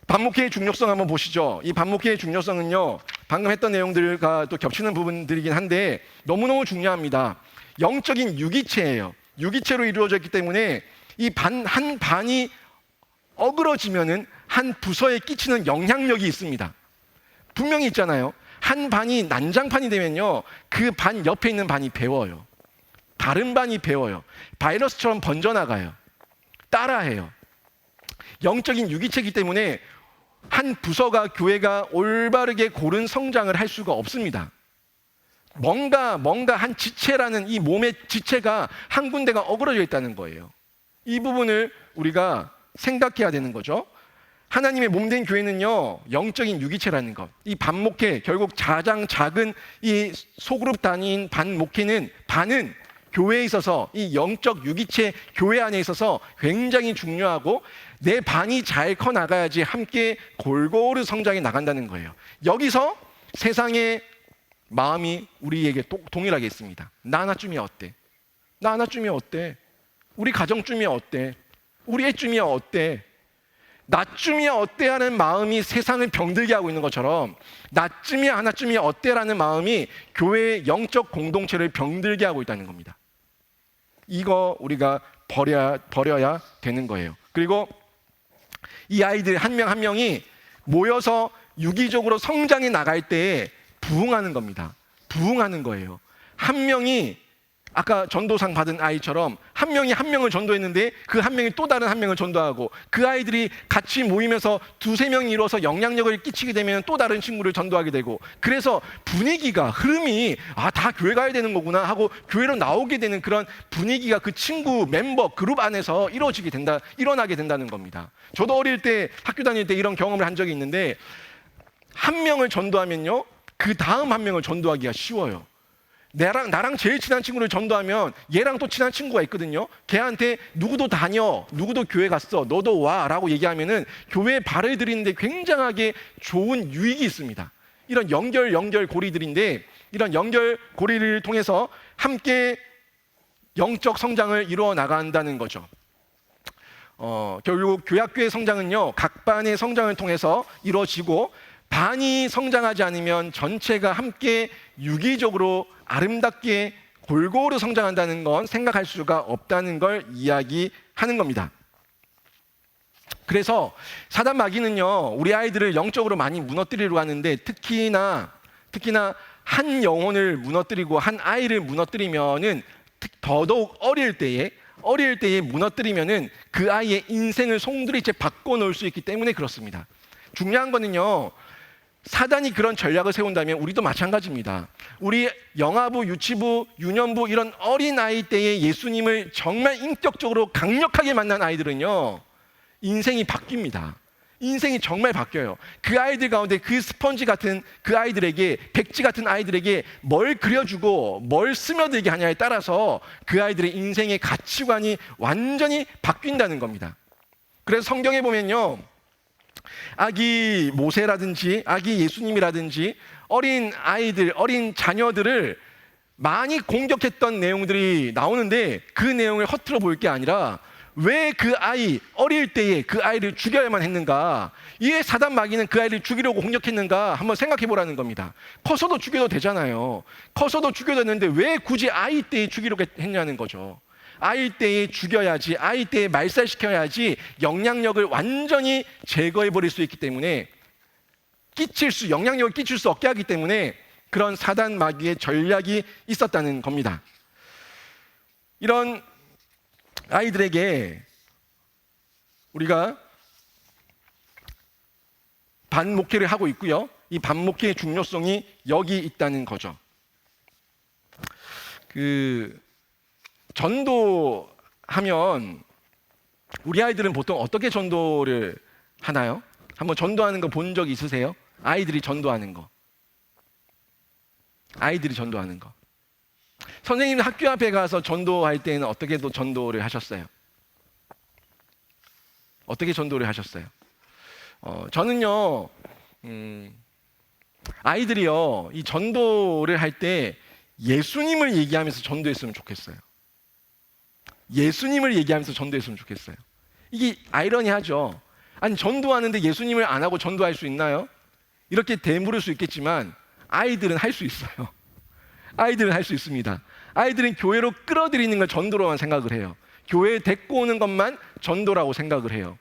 반목회의 중요성 한번 보시죠. 이 반목회의 중요성은요, 방금 했던 내용들과 또 겹치는 부분들이긴 한데 너무너무 중요합니다. 영적인 유기체예요. 유기체로 이루어져 있기 때문에 이 한 반이 어그러지면은 한 부서에 끼치는 영향력이 있습니다. 분명히 있잖아요. 한 반이 난장판이 되면요, 그 반 옆에 있는 반이 배워요. 다른 반이 배워요. 바이러스처럼 번져나가요. 따라해요. 영적인 유기체이기 때문에 한 부서가 교회가 올바르게 고른 성장을 할 수가 없습니다. 뭔가 한 지체라는 이 몸의 지체가 한 군데가 어그러져 있다는 거예요. 이 부분을 우리가 생각해야 되는 거죠. 하나님의 몸된 교회는요, 영적인 유기체라는 것. 이 반목회, 결국 가장 작은 이 소그룹 단위인 반목회는 반은 교회에 있어서 이 영적 유기체 교회 안에 있어서 굉장히 중요하고 내 반이 잘 커 나가야지 함께 골고루 성장해 나간다는 거예요. 여기서 세상의 마음이 우리에게 동일하게 있습니다. 나 하나쯤이야 어때? 나 하나쯤이야 어때? 우리 가정쯤이야 어때? 우리 애쯤이야 어때? 나쯤이야 어때 하는 마음이 세상을 병들게 하고 있는 것처럼 나쯤이야 하나쯤이야 어때라는 마음이 교회의 영적 공동체를 병들게 하고 있다는 겁니다. 이거 우리가 버려야 되는 거예요. 그리고 이 아이들 한 명 한 명이 모여서 유기적으로 성장해 나갈 때에 부흥하는 겁니다. 부흥하는 거예요. 한 명이 아까 전도상 받은 아이처럼 한 명이 한 명을 전도했는데 그 한 명이 또 다른 한 명을 전도하고, 그 아이들이 같이 모이면서 두세 명이 이뤄서 영향력을 끼치게 되면 또 다른 친구를 전도하게 되고, 그래서 분위기가, 흐름이 다 교회 가야 되는 거구나 하고 교회로 나오게 되는 그런 분위기가 그 친구 멤버 그룹 안에서 일어나게 된다는 겁니다. 저도 어릴 때 학교 다닐 때 이런 경험을 한 적이 있는데, 한 명을 전도하면요, 그 다음 한 명을 전도하기가 쉬워요. 나랑 제일 친한 친구를 전도하면 얘랑 또 친한 친구가 있거든요. 걔한테 누구도 다녀, 누구도 교회 갔어, 너도 와 라고 얘기하면은 교회에 발을 들이는데 굉장하게 좋은 유익이 있습니다. 이런 연결고리들인데, 이런 연결고리를 통해서 함께 영적 성장을 이루어 나간다는 거죠. 결국 교회학교의 성장은요, 각 반의 성장을 통해서 이루어지고, 반이 성장하지 않으면 전체가 함께 유기적으로 아름답게 골고루 성장한다는 건 생각할 수가 없다는 걸 이야기하는 겁니다. 그래서 사단 마귀는요, 우리 아이들을 영적으로 많이 무너뜨리려고 하는데, 특히나 한 영혼을 무너뜨리고 한 아이를 무너뜨리면은, 더더욱 어릴 때에 무너뜨리면은 그 아이의 인생을 송두리째 바꿔놓을 수 있기 때문에 그렇습니다. 중요한 거는요, 사단이 그런 전략을 세운다면 우리도 마찬가지입니다. 우리 영아부, 유치부, 유년부 이런 어린 아이 때에 예수님을 정말 인격적으로 강력하게 만난 아이들은요, 인생이 바뀝니다. 인생이 정말 바뀌어요. 그 아이들 가운데 그 스펀지 같은 그 아이들에게, 백지 같은 아이들에게 뭘 그려주고 뭘 스며들게 하냐에 따라서 그 아이들의 인생의 가치관이 완전히 바뀐다는 겁니다. 그래서 성경에 보면요, 아기 모세라든지 아기 예수님이라든지 어린 아이들, 어린 자녀들을 많이 공격했던 내용들이 나오는데, 그 내용을 허투루 볼 게 아니라 왜 그 아이, 어릴 때에 그 아이를 죽여야만 했는가, 왜 사단 마귀는 그 아이를 죽이려고 공격했는가 한번 생각해 보라는 겁니다. 커서도 죽여도 되잖아요. 커서도 죽여도 되는데 왜 굳이 아이 때에 죽이려고 했냐는 거죠. 아이 때에 죽여야지, 아이 때에 말살시켜야지 영향력을 완전히 제거해버릴 수 있기 때문에, 영향력을 끼칠 수 없게 하기 때문에 그런 사단 마귀의 전략이 있었다는 겁니다. 이런 아이들에게 우리가 반목회를 하고 있고요. 이 반목회의 중요성이 여기 있다는 거죠. 전도하면 우리 아이들은 보통 어떻게 전도를 하나요? 한번 전도하는 거 본 적 있으세요? 아이들이 전도하는 거. 선생님 학교 앞에 가서 전도할 때는 어떻게 또 전도를 하셨어요? 어떻게 전도를 하셨어요? 저는요, 아이들이요, 이 전도를 할 때 예수님을 얘기하면서 전도했으면 좋겠어요. 예수님을 얘기하면서 전도했으면 좋겠어요. 이게 아이러니하죠. 아니, 전도하는데 예수님을 안 하고 전도할 수 있나요? 이렇게 되물을 수 있겠지만 아이들은 할 수 있어요. 아이들은 할 수 있습니다. 아이들은 교회로 끌어들이는 걸 전도로만 생각을 해요. 교회에 데리고 오는 것만 전도라고 생각을 해요.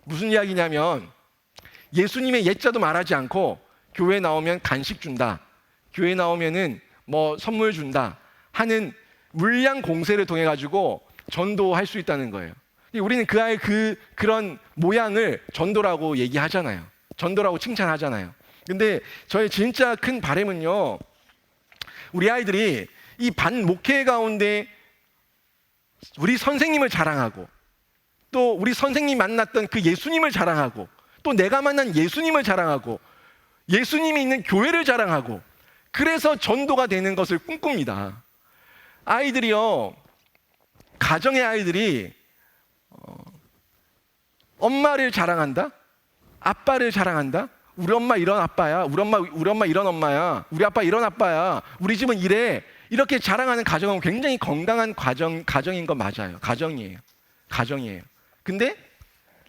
무슨 이야기냐면, 예수님의 예자도 말하지 않고 교회 나오면 간식 준다, 교회 나오면은 뭐 선물 준다 하는 물량 공세를 통해 가지고 전도할 수 있다는 거예요. 우리는 그 아이 그런 모양을 전도라고 얘기하잖아요. 전도라고 칭찬하잖아요. 근데 저의 진짜 큰 바람은요, 우리 아이들이 이 반목회 가운데 우리 선생님을 자랑하고, 또 우리 선생님 만났던 그 예수님을 자랑하고, 또 내가 만난 예수님을 자랑하고, 예수님이 있는 교회를 자랑하고, 그래서 전도가 되는 것을 꿈꿉니다. 아이들이요, 가정의 아이들이 엄마를 자랑한다, 아빠를 자랑한다. 우리 엄마 이런 아빠야, 우리 엄마 이런 엄마야, 우리 아빠 이런 아빠야, 우리 집은 이래, 이렇게 자랑하는 가정은 굉장히 건강한 가정인 건 맞아요. 가정이에요. 근데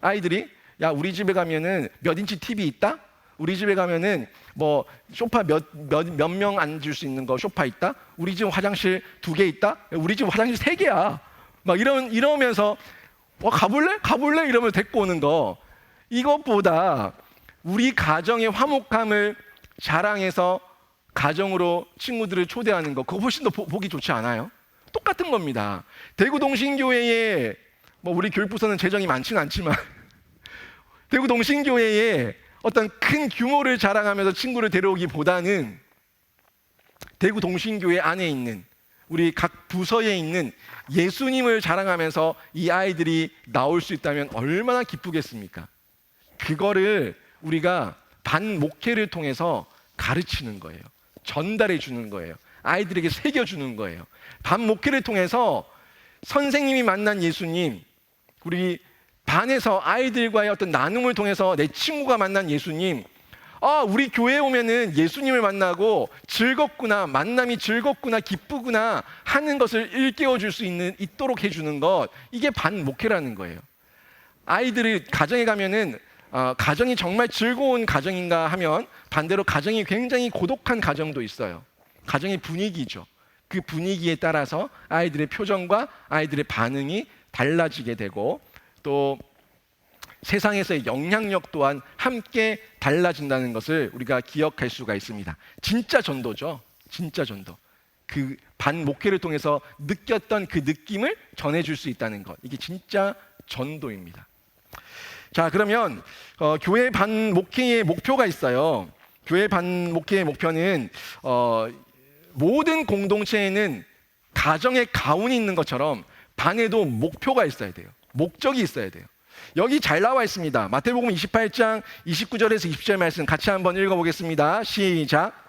아이들이, 야, 우리 집에 가면은 몇 인치 TV 있다? 우리 집에 가면은 뭐 소파 몇 명 앉을 수 있는 거 소파 있다? 우리 집 화장실 2개 있다? 우리 집 화장실 3개야. 막 이러면서 가볼래? 이러면서 데리고 오는 거. 이것보다 우리 가정의 화목함을 자랑해서 가정으로 친구들을 초대하는 거, 그거 훨씬 더 보기 좋지 않아요? 똑같은 겁니다. 대구 동신교회에 우리 교육부서는 재정이 많지는 않지만 대구 동신교회에 어떤 큰 규모를 자랑하면서 친구를 데려오기보다는 대구 동신교회 안에 있는 우리 각 부서에 있는 예수님을 자랑하면서 이 아이들이 나올 수 있다면 얼마나 기쁘겠습니까? 그거를 우리가 반 목회를 통해서 가르치는 거예요. 전달해 주는 거예요. 아이들에게 새겨주는 거예요. 반 목회를 통해서 선생님이 만난 예수님, 우리 반에서 아이들과의 어떤 나눔을 통해서 내 친구가 만난 예수님, 우리 교회에 오면은 예수님을 만나고 즐겁구나, 만남이 즐겁구나, 기쁘구나 하는 것을 일깨워 줄 수 있도록 해주는 것, 이게 반 목회라는 거예요. 아이들이 가정에 가면은 가정이 정말 즐거운 가정인가 하면 반대로 가정이 굉장히 고독한 가정도 있어요. 가정의 분위기죠. 그 분위기에 따라서 아이들의 표정과 아이들의 반응이 달라지게 되고 또 세상에서의 영향력 또한 함께 달라진다는 것을 우리가 기억할 수가 있습니다. 진짜 전도죠. 진짜 전도. 그 반 목회를 통해서 느꼈던 그 느낌을 전해줄 수 있다는 것. 이게 진짜 전도입니다. 자, 그러면 교회 반 목회의 목표가 있어요. 교회 반 목회의 목표는 모든 공동체에는 가정의 가운이 있는 것처럼 반에도 목표가 있어야 돼요. 목적이 있어야 돼요. 여기 잘 나와 있습니다. 마태복음 28장 29절에서 20절 말씀 같이 한번 읽어보겠습니다. 시작.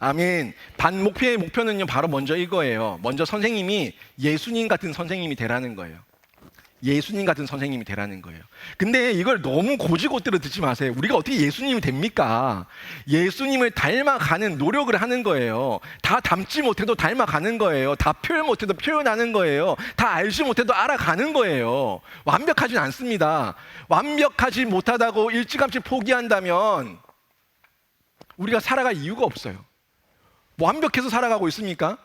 아멘. 반 목표의 목표는요, 바로 먼저 이거예요. 먼저 선생님이 예수님 같은 선생님이 되라는 거예요. 예수님 같은 선생님이 되라는 거예요. 근데 이걸 너무 고지고대로 듣지 마세요. 우리가 어떻게 예수님이 됩니까? 예수님을 닮아가는 노력을 하는 거예요. 다 닮지 못해도 닮아가는 거예요. 다 표현 못해도 표현하는 거예요. 다 알지 못해도 알아가는 거예요. 완벽하진 않습니다. 완벽하지 못하다고 일찌감치 포기한다면 우리가 살아갈 이유가 없어요. 완벽해서 살아가고 있습니까?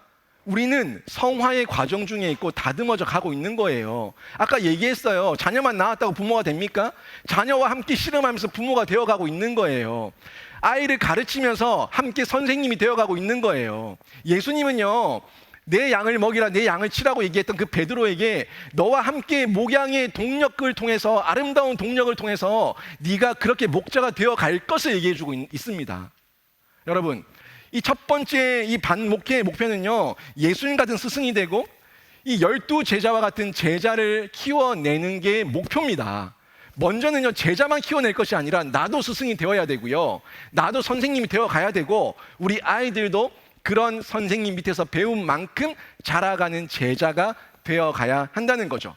우리는 성화의 과정 중에 있고 다듬어져 가고 있는 거예요. 아까 얘기했어요. 자녀만 낳았다고 부모가 됩니까? 자녀와 함께 씨름하면서 부모가 되어가고 있는 거예요. 아이를 가르치면서 함께 선생님이 되어가고 있는 거예요. 예수님은요, 내 양을 먹이라, 내 양을 치라고 얘기했던 그 베드로에게 너와 함께 목양의 동력을 통해서, 아름다운 동력을 통해서 네가 그렇게 목자가 되어갈 것을 얘기해주고 있습니다. 여러분, 이 첫 번째 이 반목회의 목표는요, 예수님 같은 스승이 되고 이 12 제자와 같은 제자를 키워내는 게 목표입니다. 먼저는요, 제자만 키워낼 것이 아니라 나도 스승이 되어야 되고요, 나도 선생님이 되어가야 되고, 우리 아이들도 그런 선생님 밑에서 배운 만큼 자라가는 제자가 되어가야 한다는 거죠.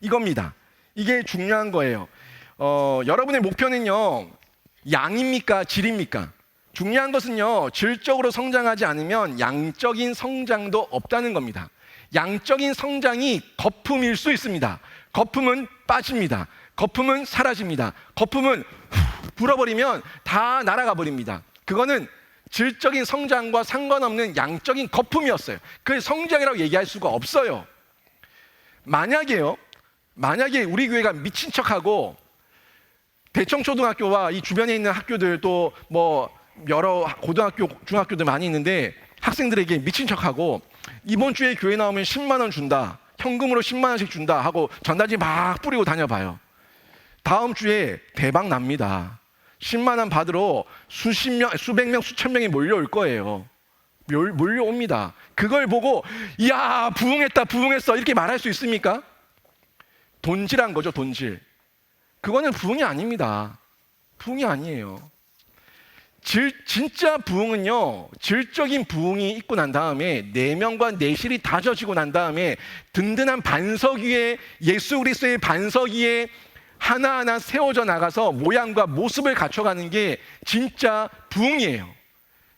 이겁니다. 이게 중요한 거예요. 여러분의 목표는요, 양입니까? 질입니까? 중요한 것은요, 질적으로 성장하지 않으면 양적인 성장도 없다는 겁니다. 양적인 성장이 거품일 수 있습니다. 거품은 빠집니다. 거품은 사라집니다. 거품은 불어버리면 다 날아가 버립니다. 그거는 질적인 성장과 상관없는 양적인 거품이었어요. 그걸 성장이라고 얘기할 수가 없어요. 만약에 우리 교회가 미친 척하고 대청초등학교와 이 주변에 있는 학교들 또 여러 고등학교, 중학교들 많이 있는데 학생들에게 미친 척하고 이번 주에 교회 나오면 10만 원 준다, 현금으로 10만 원씩 준다 하고 전단지 막 뿌리고 다녀봐요. 다음 주에 대박 납니다. 10만 원 받으러 수백 명, 수천 명이 몰려올 거예요. 몰려옵니다. 그걸 보고 이야, 부흥했어 이렇게 말할 수 있습니까? 돈질한 거죠, 돈질. 그거는 부흥이 아닙니다. 부흥이 아니에요. 진짜 부흥은요, 질적인 부흥이 있고 난 다음에 내면과 내실이 다져지고 난 다음에 든든한 반석 위에, 예수 그리스도의 반석 위에 하나하나 세워져 나가서 모양과 모습을 갖춰가는 게 진짜 부흥이에요.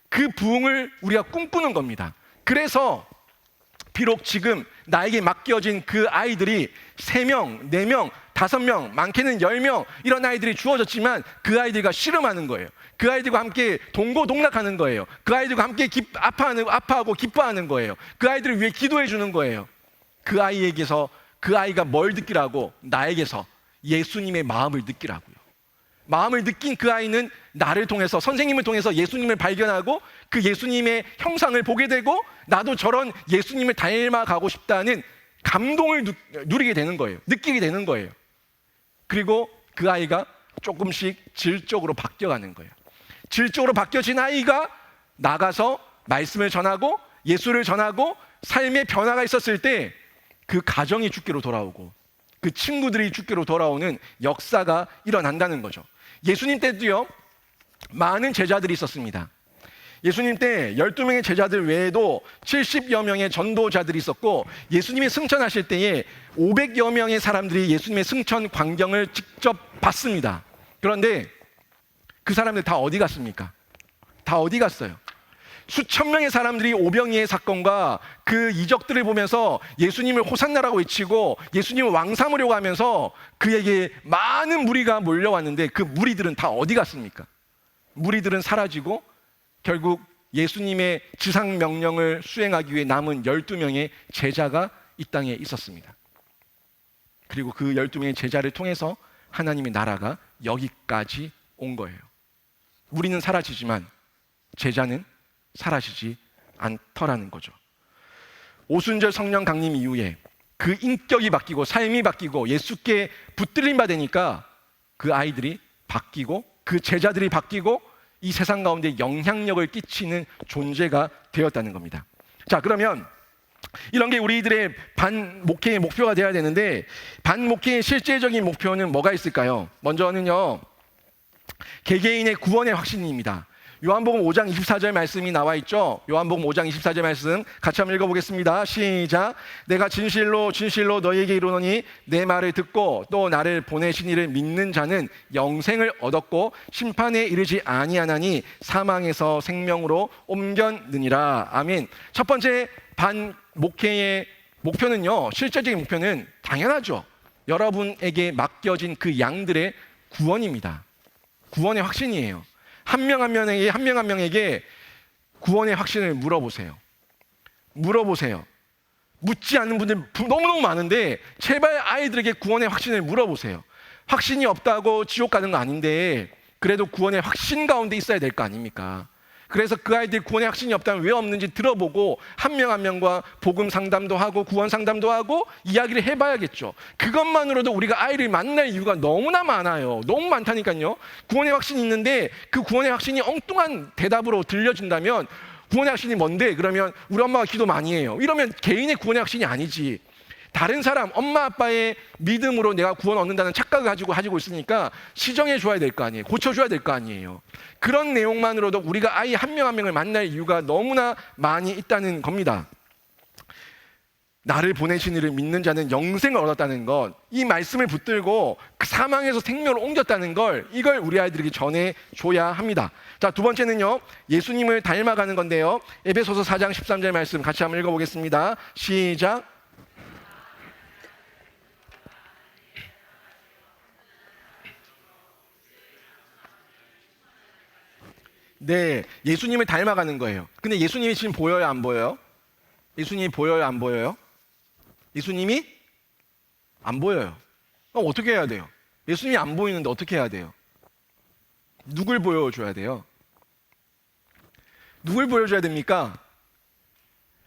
그 부흥을 우리가 꿈꾸는 겁니다. 그래서 비록 지금 나에게 맡겨진 그 아이들이 3명, 4명 5명, 많게는 10명 이런 아이들이 주어졌지만 그 아이들과 씨름하는 거예요. 그 아이들과 함께 동고동락하는 거예요. 그 아이들과 함께 아파하고 기뻐하는 거예요. 그 아이들을 위해 기도해 주는 거예요. 그 아이에게서 그 아이가 뭘 느끼라고? 나에게서 예수님의 마음을 느끼라고요. 마음을 느낀 그 아이는 나를 통해서, 선생님을 통해서 예수님을 발견하고 그 예수님의 형상을 보게 되고 나도 저런 예수님을 닮아가고 싶다는 감동을 누리게 되는 거예요. 느끼게 되는 거예요. 그리고 그 아이가 조금씩 질적으로 바뀌어가는 거예요. 질적으로 바뀌어진 아이가 나가서 말씀을 전하고 예수를 전하고 삶의 변화가 있었을 때 그 가정이 주께로 돌아오고 그 친구들이 주께로 돌아오는 역사가 일어난다는 거죠. 예수님 때도요, 많은 제자들이 있었습니다. 예수님 때 12명의 제자들 외에도 70여 명의 전도자들이 있었고, 예수님이 승천하실 때에 500여 명의 사람들이 예수님의 승천 광경을 직접 봤습니다. 그런데 그 사람들 다 어디 갔습니까? 다 어디 갔어요? 수천 명의 사람들이 오병이의 사건과 그 이적들을 보면서 예수님을 호산나라고 외치고 예수님을 왕 삼으려고 하면서 그에게 많은 무리가 몰려왔는데 그 무리들은 다 어디 갔습니까? 무리들은 사라지고 결국 예수님의 지상 명령을 수행하기 위해 남은 12명의 제자가 이 땅에 있었습니다. 그리고 그 12명의 제자를 통해서 하나님의 나라가 여기까지 온 거예요. 우리는 사라지지만 제자는 사라지지 않더라는 거죠. 오순절 성령 강림 이후에 그 인격이 바뀌고 삶이 바뀌고 예수께 붙들림 받으니까 그 아이들이 바뀌고 그 제자들이 바뀌고 이 세상 가운데 영향력을 끼치는 존재가 되었다는 겁니다. 자, 그러면 이런 게 우리들의 반목회의 목표가 되어야 되는데, 반목회의 실제적인 목표는 뭐가 있을까요? 먼저는요, 개개인의 구원의 확신입니다. 요한복음 5장 24절 말씀이 나와 있죠. 요한복음 5장 24절 말씀 같이 한번 읽어보겠습니다. 시작. 내가 진실로 진실로 너희에게 이르노니 내 말을 듣고 또 나를 보내신 이를 믿는 자는 영생을 얻었고 심판에 이르지 아니하나니 사망에서 생명으로 옮겼느니라. 아멘. 첫 번째 반목회의 목표는요, 실제적인 목표는 당연하죠. 여러분에게 맡겨진 그 양들의 구원입니다. 구원의 확신이에요. 한 명 한 명에게 구원의 확신을 물어보세요. 묻지 않는 분들 너무너무 많은데 제발 아이들에게 구원의 확신을 물어보세요. 확신이 없다고 지옥 가는 거 아닌데 그래도 구원의 확신 가운데 있어야 될 거 아닙니까? 그래서 그 아이들이 구원의 확신이 없다면 왜 없는지 들어보고 한 명 한 명과 복음 상담도 하고 구원 상담도 하고 이야기를 해봐야겠죠. 그것만으로도 우리가 아이를 만날 이유가 너무나 많아요. 너무 많다니까요. 구원의 확신이 있는데 그 구원의 확신이 엉뚱한 대답으로 들려준다면 구원의 확신이 뭔데? 그러면 우리 엄마가 기도 많이 해요. 이러면 개인의 구원의 확신이 아니지. 다른 사람, 엄마 아빠의 믿음으로 내가 구원 얻는다는 착각을 가지고 있으니까 시정해 줘야 될 거 아니에요. 고쳐줘야 될 거 아니에요. 그런 내용만으로도 우리가 아이 한 명 한 명을 만날 이유가 너무나 많이 있다는 겁니다. 나를 보내신 이를 믿는 자는 영생을 얻었다는 것, 이 말씀을 붙들고 그 사망에서 생명을 옮겼다는 걸, 이걸 우리 아이들에게 전해줘야 합니다. 자, 두 번째는요, 예수님을 닮아가는 건데요, 에베소서 4장 13절 말씀 같이 한번 읽어보겠습니다. 시작. 네, 예수님을 닮아가는 거예요. 근데 예수님이 지금 보여요, 안 보여요? 예수님이 보여요, 안 보여요? 예수님이 안 보여요. 그럼 어떻게 해야 돼요? 예수님이 안 보이는데 어떻게 해야 돼요? 누굴 보여줘야 돼요? 누굴 보여줘야 됩니까?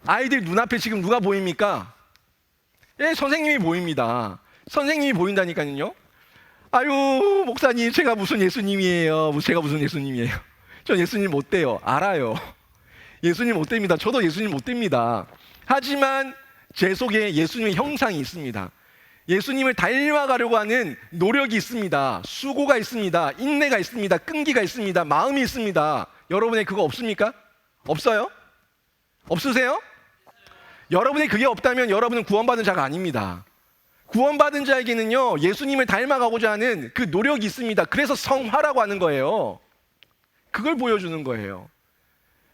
아이들 눈앞에 지금 누가 보입니까? 예, 선생님이 보입니다. 선생님이 보인다니까요. 아유, 목사님, 제가 무슨 예수님이에요? 제가 무슨 예수님이에요? 전 예수님 못 돼요. 알아요. 예수님 못 됩니다. 저도 예수님 못 됩니다. 하지만 제 속에 예수님의 형상이 있습니다. 예수님을 닮아가려고 하는 노력이 있습니다. 수고가 있습니다. 인내가 있습니다. 끈기가 있습니다. 마음이 있습니다. 여러분의 그거 없습니까? 없어요? 없으세요? 여러분이 그게 없다면 여러분은 구원받은 자가 아닙니다. 구원받은 자에게는요, 예수님을 닮아가고자 하는 그 노력이 있습니다. 그래서 성화라고 하는 거예요. 그걸 보여주는 거예요.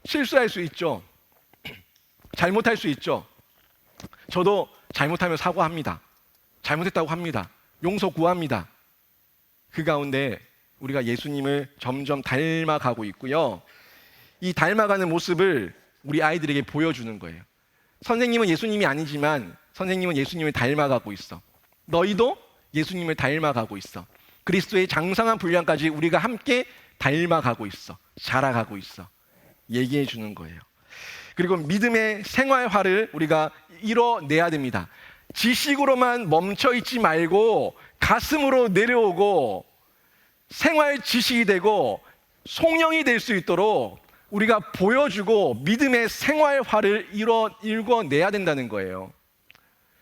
실수할 수 있죠. 잘못할 수 있죠. 저도 잘못하면 사과합니다. 잘못했다고 합니다. 용서 구합니다. 그 가운데 우리가 예수님을 점점 닮아가고 있고요. 이 닮아가는 모습을 우리 아이들에게 보여주는 거예요. 선생님은 예수님이 아니지만 선생님은 예수님을 닮아가고 있어. 너희도 예수님을 닮아가고 있어. 그리스도의 장성한 분량까지 우리가 함께 닮아가고 있어. 자라가고 있어. 얘기해 주는 거예요. 그리고 믿음의 생활화를 우리가 이뤄내야 됩니다. 지식으로만 멈춰 있지 말고 가슴으로 내려오고 생활 지식이 되고 송영이 될 수 있도록 우리가 보여주고 믿음의 생활화를 이뤄내야 된다는 거예요.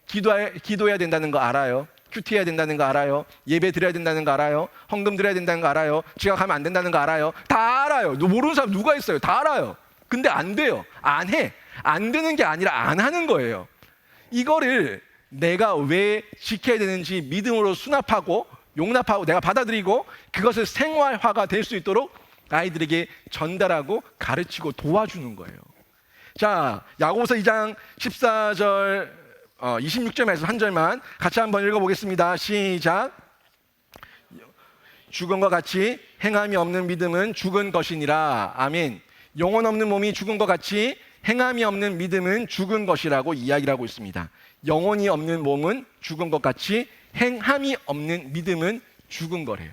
기도해야 된다는 거 알아요. 큐티해야 된다는 거 알아요. 예배 드려야 된다는 거 알아요. 헌금 드려야 된다는 거 알아요. 지각하면 안 된다는 거 알아요. 다 알아요. 모르는 사람 누가 있어요? 다 알아요. 근데 안 돼요. 안 해. 안 되는 게 아니라 안 하는 거예요. 이거를 내가 왜 지켜야 되는지 믿음으로 수납하고 용납하고 내가 받아들이고 그것을 생활화가 될 수 있도록 아이들에게 전달하고 가르치고 도와주는 거예요. 자, 야고보서 2장 14절 26절 말씀 한 절만 같이 한번 읽어보겠습니다. 시작. 죽은 것 같이 행함이 없는 믿음은 죽은 것이니라. 아멘. 영혼 없는 몸이 죽은 것 같이 행함이 없는 믿음은 죽은 것이라고 이야기를 하고 있습니다. 영혼이 없는 몸은 죽은 것 같이 행함이 없는 믿음은 죽은 거래요.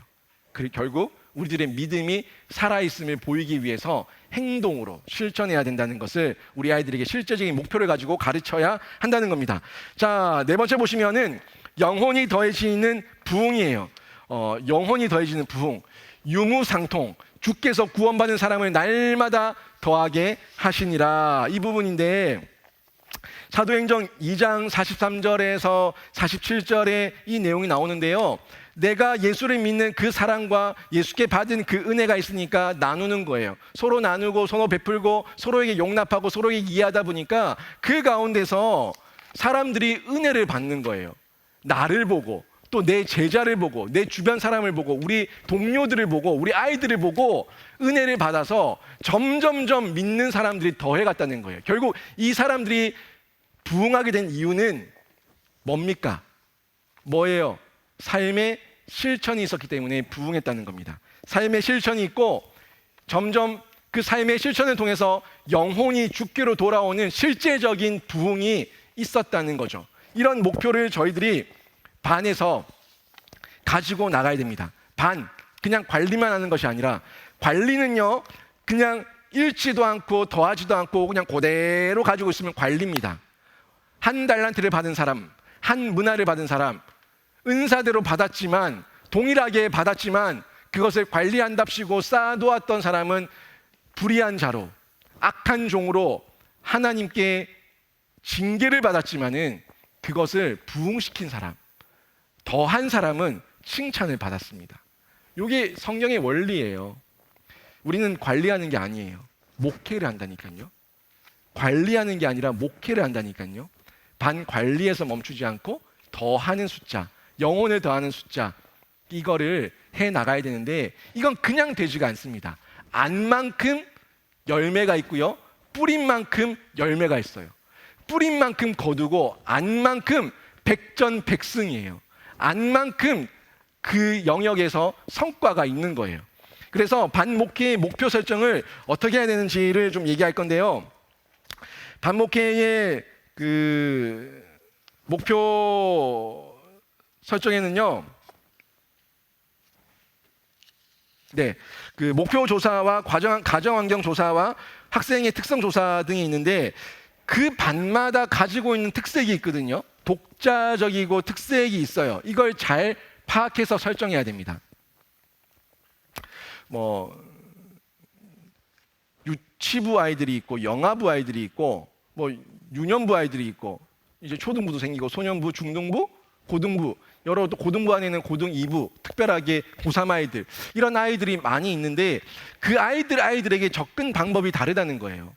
그리고 결국 우리들의 믿음이 살아있음을 보이기 위해서 행동으로 실천해야 된다는 것을 우리 아이들에게 실제적인 목표를 가지고 가르쳐야 한다는 겁니다. 자, 네 번째 보시면은 영혼이 더해지는 부흥이에요. 영혼이 더해지는 부흥, 유무상통, 주께서 구원받은 사람을 날마다 더하게 하시니라. 이 부분인데 사도행전 2장 43절에서 47절에 이 내용이 나오는데요. 내가 예수를 믿는 그 사랑과 예수께 받은 그 은혜가 있으니까 나누는 거예요. 서로 나누고 서로 베풀고 서로에게 용납하고 서로에게 이해하다 보니까 그 가운데서 사람들이 은혜를 받는 거예요. 나를 보고 또 내 제자를 보고 내 주변 사람을 보고 우리 동료들을 보고 우리 아이들을 보고 은혜를 받아서 점점점 믿는 사람들이 더해갔다는 거예요. 결국 이 사람들이 부흥하게 된 이유는 뭡니까? 뭐예요? 삶의 실천이 있었기 때문에 부흥했다는 겁니다. 삶의 실천이 있고 점점 그 삶의 실천을 통해서 영혼이 주께로 돌아오는 실제적인 부흥이 있었다는 거죠. 이런 목표를 저희들이 반에서 가지고 나가야 됩니다. 반, 그냥 관리만 하는 것이 아니라 관리는요 그냥 잃지도 않고 더하지도 않고 그냥 그대로 가지고 있으면 관리입니다. 한 달란트를 받은 사람, 한 문화를 받은 사람, 은사대로 받았지만 동일하게 받았지만 그것을 관리한답시고 쌓아두었던 사람은 불의한 자로 악한 종으로 하나님께 징계를 받았지만은 그것을 부흥시킨 사람, 더한 사람은 칭찬을 받았습니다. 이게 성경의 원리예요. 우리는 관리하는 게 아니에요. 목회를 한다니까요. 관리하는 게 아니라 목회를 한다니까요. 반관리에서 멈추지 않고 더하는 숫자, 영혼을 더하는 숫자, 이거를 해나가야 되는데 이건 그냥 되지가 않습니다. 안만큼 열매가 있고요. 뿌린 만큼 열매가 있어요. 뿌린 만큼 거두고 안만큼 백전백승이에요. 안만큼 그 영역에서 성과가 있는 거예요. 그래서 반목회의 목표 설정을 어떻게 해야 되는지를 좀 얘기할 건데요. 반목회의 그 목표 설정에는요, 그 목표 조사와 가정환경 조사와 학생의 특성 조사 등이 있는데 그 반마다 가지고 있는 특색이 있거든요. 독자적이고 특색이 있어요. 이걸 잘 파악해서 설정해야 됩니다. 유치부 아이들이 있고 영아부 아이들이 있고 유년부 아이들이 있고 이제 초등부도 생기고 소년부, 중등부, 고등부, 여러 또 고등부 안에는 고등 2부, 특별하게 고3 아이들 이런 아이들이 많이 있는데 그 아이들에게 접근 방법이 다르다는 거예요.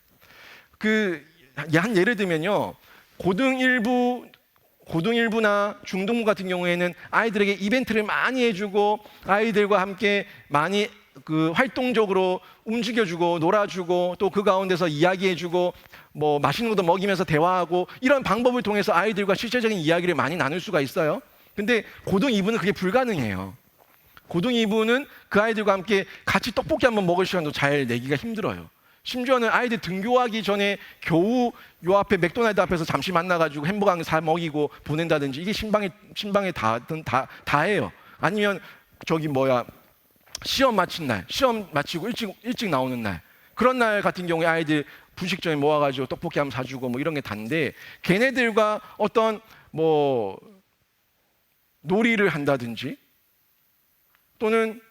한 예를 들면요, 고등 1부나 중등부 같은 경우에는 아이들에게 이벤트를 많이 해주고 아이들과 함께 많이 활동적으로 움직여주고 놀아주고 또 그 가운데서 이야기해주고 맛있는 것도 먹이면서 대화하고 이런 방법을 통해서 아이들과 실제적인 이야기를 많이 나눌 수가 있어요. 근데 고등 2부는 그게 불가능해요. 고등 2부는 그 아이들과 함께 같이 떡볶이 한번 먹을 시간도 잘 내기가 힘들어요. 심지어는 아이들 등교하기 전에 겨우 요 앞에 맥도날드 앞에서 잠시 만나가지고 햄버거 한 개 사 먹이고 보낸다든지, 이게 신방에 다해요. 아니면 시험 마친 날, 시험 마치고 일찍 나오는 날, 그런 날 같은 경우에 아이들 분식점에 모아가지고 떡볶이 한번 사주고 뭐 이런 게 다인데, 걔네들과 어떤 놀이를 한다든지, 또는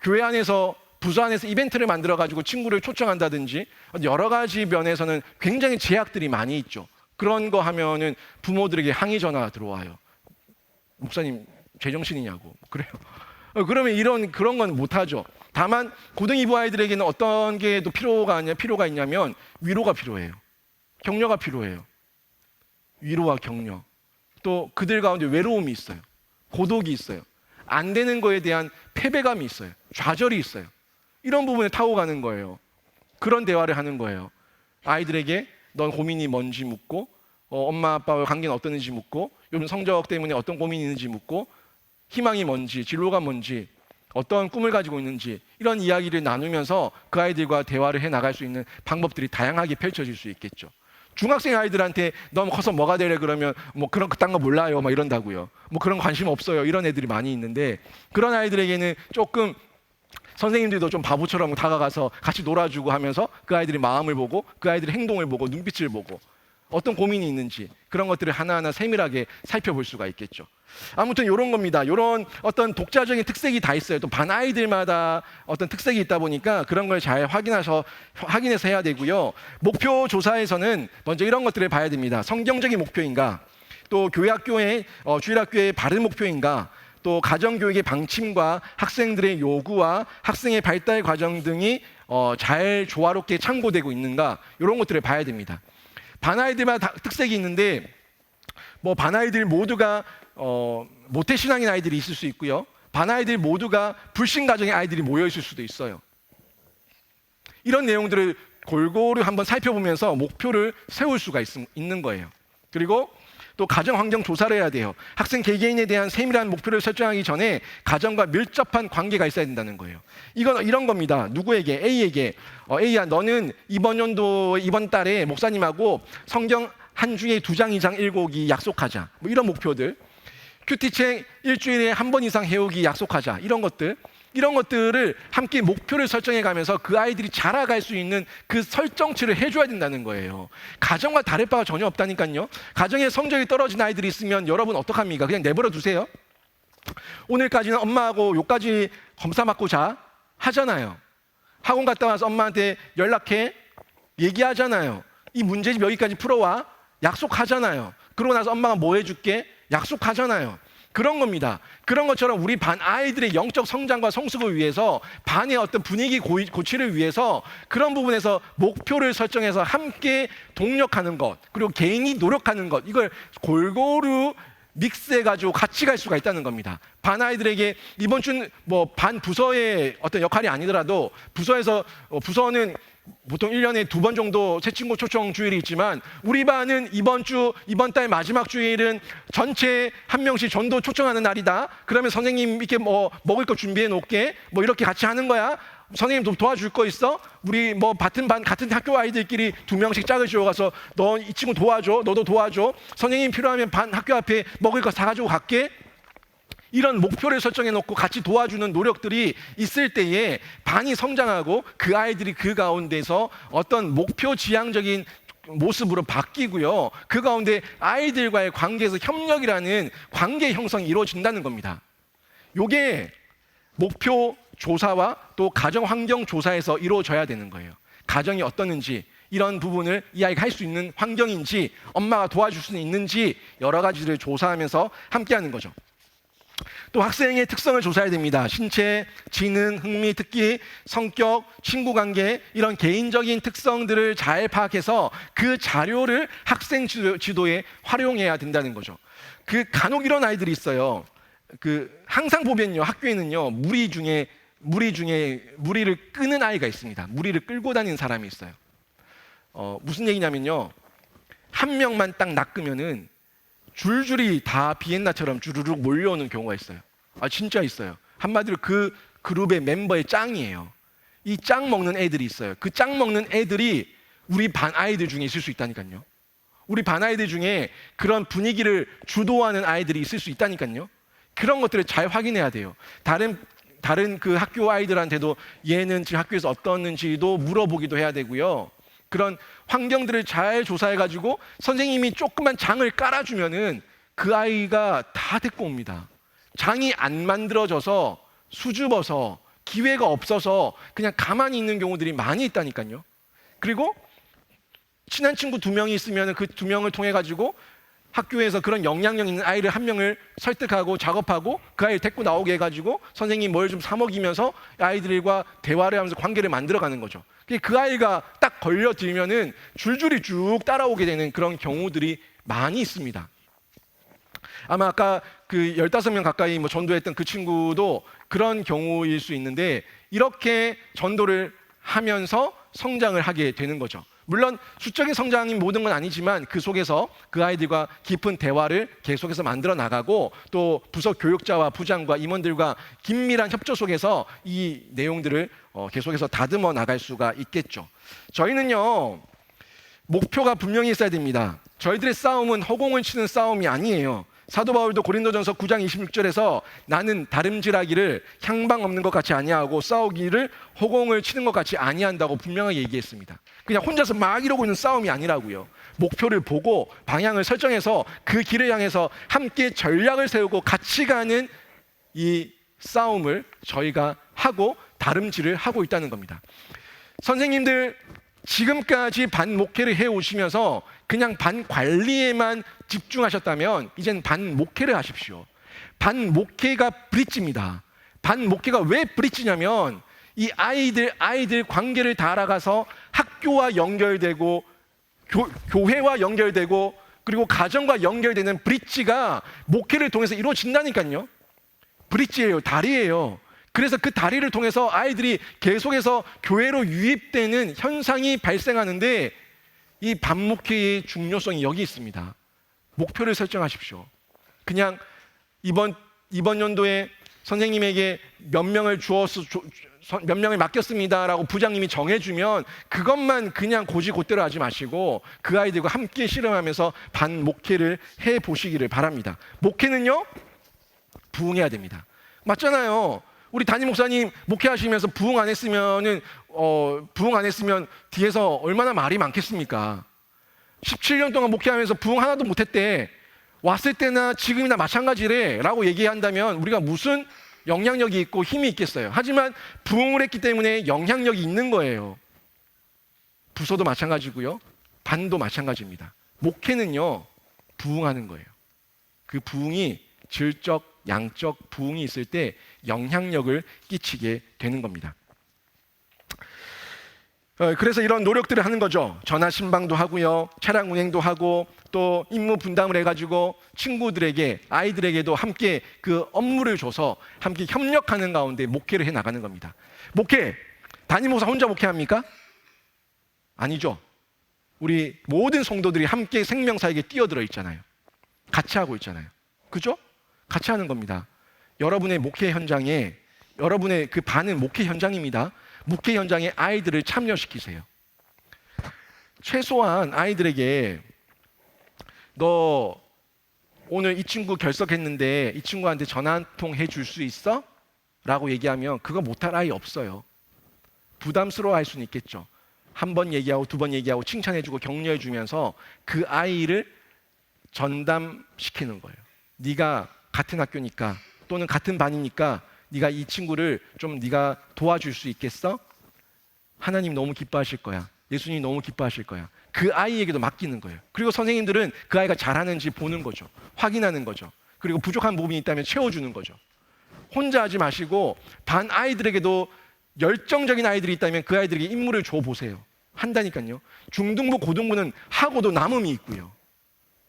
교회 안에서 부서 안에서 이벤트를 만들어 가지고 친구를 초청한다든지, 여러 가지 면에서는 굉장히 제약들이 많이 있죠. 그런 거 하면은 부모들에게 항의 전화가 들어와요. 목사님 제정신이냐고. 그래요. 그러면 그런 건 못하죠. 다만 고등 2부 아이들에게는 어떤 게 또 필요가 있냐면 위로가 필요해요. 격려가 필요해요. 위로와 격려. 또 그들 가운데 외로움이 있어요. 고독이 있어요. 안 되는 거에 대한 패배감이 있어요. 좌절이 있어요. 이런 부분에 타고 가는 거예요. 그런 대화를 하는 거예요. 아이들에게 넌 고민이 뭔지 묻고, 엄마 아빠와 관계는 어떠는지 묻고, 요즘 성적 때문에 어떤 고민이 있는지 묻고, 희망이 뭔지, 진로가 뭔지, 어떤 꿈을 가지고 있는지, 이런 이야기를 나누면서 그 아이들과 대화를 해 나갈 수 있는 방법들이 다양하게 펼쳐질 수 있겠죠. 중학생 아이들한테 너 커서 뭐가 되래 그러면 그딴 거 몰라요 막 이런다고요. 그런 관심 없어요, 이런 애들이 많이 있는데, 그런 아이들에게는 조금 선생님들도 좀 바보처럼 다가가서 같이 놀아주고 하면서 그 아이들의 마음을 보고, 그 아이들의 행동을 보고, 눈빛을 보고, 어떤 고민이 있는지 그런 것들을 하나하나 세밀하게 살펴볼 수가 있겠죠. 아무튼 이런 겁니다. 이런 어떤 독자적인 특색이 다 있어요. 또 반 아이들마다 어떤 특색이 있다 보니까 그런 걸 잘 확인해서 해야 되고요. 목표 조사에서는 먼저 이런 것들을 봐야 됩니다. 성경적인 목표인가, 또 교회학교의 주일학교의 바른 목표인가, 또 가정교육의 방침과 학생들의 요구와 학생의 발달 과정 등이 잘 조화롭게 참고되고 있는가, 이런 것들을 봐야 됩니다. 반 아이들마다 특색이 있는데, 반 아이들 모두가 모태신앙인 아이들이 있을 수 있고요. 반 아이들 모두가 불신 가정의 아이들이 모여 있을 수도 있어요. 이런 내용들을 골고루 한번 살펴보면서 목표를 세울 수가 있는 거예요. 그리고 또 가정 환경 조사를 해야 돼요. 학생 개개인에 대한 세밀한 목표를 설정하기 전에 가정과 밀접한 관계가 있어야 된다는 거예요. 이건 이런 겁니다. 누구에게? A에게. A야, 너는 이번 달에 목사님하고 성경 한 주에 2장 이상 읽어오기 약속하자. 이런 목표들. 큐티책 일주일에 한 번 이상 해오기 약속하자. 이런 것들을 함께 목표를 설정해 가면서 그 아이들이 자라갈 수 있는 그 설정치를 해줘야 된다는 거예요. 가정과 다를 바가 전혀 없다니까요. 가정에 성적이 떨어진 아이들이 있으면 여러분 어떡합니까? 그냥 내버려 두세요. 오늘까지는 엄마하고 요까지 검사 받고 자 하잖아요. 학원 갔다 와서 엄마한테 연락해 얘기하잖아요. 이 문제집 여기까지 풀어와 약속하잖아요. 그러고 나서 엄마가 뭐 해줄게 약속하잖아요. 그런 겁니다. 그런 것처럼 우리 반 아이들의 영적 성장과 성숙을 위해서, 반의 어떤 분위기 고치를 위해서 그런 부분에서 목표를 설정해서 함께 동력하는 것, 그리고 개인이 노력하는 것, 이걸 골고루 믹스해가지고 같이 갈 수가 있다는 겁니다. 반 아이들에게 이번 주는 반 부서의 어떤 역할이 아니더라도 부서는 보통 1년에 2번 정도 새 친구 초청 주일이 있지만, 우리 반은 이번 달 마지막 주일은 전체 한 명씩 전도 초청하는 날이다. 그러면 선생님 이렇게 먹을 거 준비해 놓을게. 이렇게 같이 하는 거야. 선생님 좀 도와줄 거 있어? 우리 같은 반, 같은 학교 아이들끼리 2명씩 짝을 지어가서 너 이 친구 도와줘. 너도 도와줘. 선생님 필요하면 반 학교 앞에 먹을 거 사가지고 갈게. 이런 목표를 설정해 놓고 같이 도와주는 노력들이 있을 때에 반이 성장하고 그 아이들이 그 가운데서 어떤 목표 지향적인 모습으로 바뀌고요. 그 가운데 아이들과의 관계에서 협력이라는 관계 형성이 이루어진다는 겁니다. 이게 목표 조사와 또 가정 환경 조사에서 이루어져야 되는 거예요. 가정이 어떠는지, 이런 부분을 이 아이가 할 수 있는 환경인지, 엄마가 도와줄 수 있는지, 여러 가지를 조사하면서 함께하는 거죠. 또 학생의 특성을 조사해야 됩니다. 신체, 지능, 흥미, 특기, 성격, 친구 관계, 이런 개인적인 특성들을 잘 파악해서 그 자료를 학생 지도에 활용해야 된다는 거죠. 간혹 이런 아이들이 있어요. 항상 보면요, 학교에는요, 무리를 끄는 아이가 있습니다. 무리를 끌고 다니는 사람이 있어요. 무슨 얘기냐면요, 한 명만 딱 낚으면은 줄줄이 다 비엔나처럼 주르륵 몰려오는 경우가 있어요. 진짜 있어요. 한마디로 그 그룹의 멤버의 짱이에요. 이 짱 먹는 애들이 있어요. 그 짱 먹는 애들이 우리 반 아이들 중에 있을 수 있다니까요. 우리 반 아이들 중에 그런 분위기를 주도하는 아이들이 있을 수 있다니까요. 그런 것들을 잘 확인해야 돼요. 다른 그 학교 아이들한테도 얘는 지금 학교에서 어떻는지도 물어보기도 해야 되고요. 그런 환경들을 잘 조사해가지고 선생님이 조금만 장을 깔아주면은 그 아이가 다 데리고 옵니다. 장이 안 만들어져서 수줍어서 기회가 없어서 그냥 가만히 있는 경우들이 많이 있다니까요. 그리고 친한 친구 2명이 있으면 그 2명을 통해 가지고 학교에서 그런 영향력 있는 아이를 1명을 설득하고 작업하고 그 아이를 데리고 나오게 해가지고 선생님이 뭘 좀 사먹이면서 아이들과 대화를 하면서 관계를 만들어가는 거죠. 그 아이가 딱 걸려들면은 줄줄이 쭉 따라오게 되는 그런 경우들이 많이 있습니다. 아마 아까 그 15명 가까이 전도했던 그 친구도 그런 경우일 수 있는데 이렇게 전도를 하면서 성장을 하게 되는 거죠. 물론 수적인 성장이 모든 건 아니지만 그 속에서 그 아이들과 깊은 대화를 계속해서 만들어 나가고 또 부서 교육자와 부장과 임원들과 긴밀한 협조 속에서 이 내용들을 계속해서 다듬어 나갈 수가 있겠죠. 저희는요, 목표가 분명히 있어야 됩니다. 저희들의 싸움은 허공을 치는 싸움이 아니에요. 사도 바울도 고린도전서 9장 26절에서 나는 다름질하기를 향방 없는 것 같이 아니하고 싸우기를 허공을 치는 것 같이 아니한다고 분명하게 얘기했습니다. 그냥 혼자서 막 이러고 있는 싸움이 아니라고요. 목표를 보고 방향을 설정해서 그 길을 향해서 함께 전략을 세우고 같이 가는 이 싸움을 저희가 하고 다름질을 하고 있다는 겁니다. 선생님들 지금까지 반 목회를 해오시면서 그냥 반 관리에만 집중하셨다면 이젠 반 목회를 하십시오. 반 목회가 브릿지입니다. 반 목회가 왜 브릿지냐면 이 아이들 관계를 다 알아가서 학교와 연결되고 교회와 연결되고 그리고 가정과 연결되는 브릿지가 목회를 통해서 이루어진다니까요. 브릿지예요. 다리예요. 그래서 그 다리를 통해서 아이들이 계속해서 교회로 유입되는 현상이 발생하는데 이 반목회의 중요성이 여기 있습니다. 목표를 설정하십시오. 그냥 이번 연도에 선생님에게 몇 명을 몇 명을 맡겼습니다라고 부장님이 정해주면 그것만 그냥 고지고대로 하지 마시고 그 아이들과 함께 실험하면서 반목회를 해보시기를 바랍니다. 목회는요, 부응해야 됩니다. 맞잖아요. 우리 담임 목사님 목회하시면서 부응 안 했으면 뒤에서 얼마나 말이 많겠습니까? 17년 동안 목회하면서 부응 하나도 못했대. 왔을 때나 지금이나 마찬가지래 라고 얘기한다면 우리가 무슨 영향력이 있고 힘이 있겠어요. 하지만 부응을 했기 때문에 영향력이 있는 거예요. 부서도 마찬가지고요. 반도 마찬가지입니다. 목회는요, 부응하는 거예요. 그 부응이 질적, 양적 부응이 있을 때 영향력을 끼치게 되는 겁니다. 그래서 이런 노력들을 하는 거죠. 전화 신방도 하고요, 차량 운행도 하고 또 임무 분담을 해가지고 친구들에게, 아이들에게도 함께 그 업무를 줘서 함께 협력하는 가운데 목회를 해 나가는 겁니다. 목회, 담임 목사 혼자 목회합니까? 아니죠. 우리 모든 성도들이 함께 생명사역에 뛰어들어 있잖아요. 같이 하고 있잖아요. 그죠? 같이 하는 겁니다. 여러분의 목회 현장에, 여러분의 그 반은 목회 현장입니다. 목회 현장에 아이들을 참여시키세요. 최소한 아이들에게 너 오늘 이 친구 결석했는데 이 친구한테 전화 한 통 해줄 수 있어? 라고 얘기하면 그거 못할 아이 없어요. 부담스러워할 수는 있겠죠. 한 번 얘기하고 2번 얘기하고 칭찬해주고 격려해주면서 그 아이를 전담시키는 거예요. 네가 같은 학교니까 또는 같은 반이니까 네가 이 친구를 좀 네가 도와줄 수 있겠어? 하나님 너무 기뻐하실 거야. 예수님 너무 기뻐하실 거야. 그 아이에게도 맡기는 거예요. 그리고 선생님들은 그 아이가 잘하는지 보는 거죠. 확인하는 거죠. 그리고 부족한 부분이 있다면 채워주는 거죠. 혼자 하지 마시고 반 아이들에게도 열정적인 아이들이 있다면 그 아이들에게 임무를 줘보세요. 한다니까요. 중등부, 고등부는 하고도 남음이 있고요.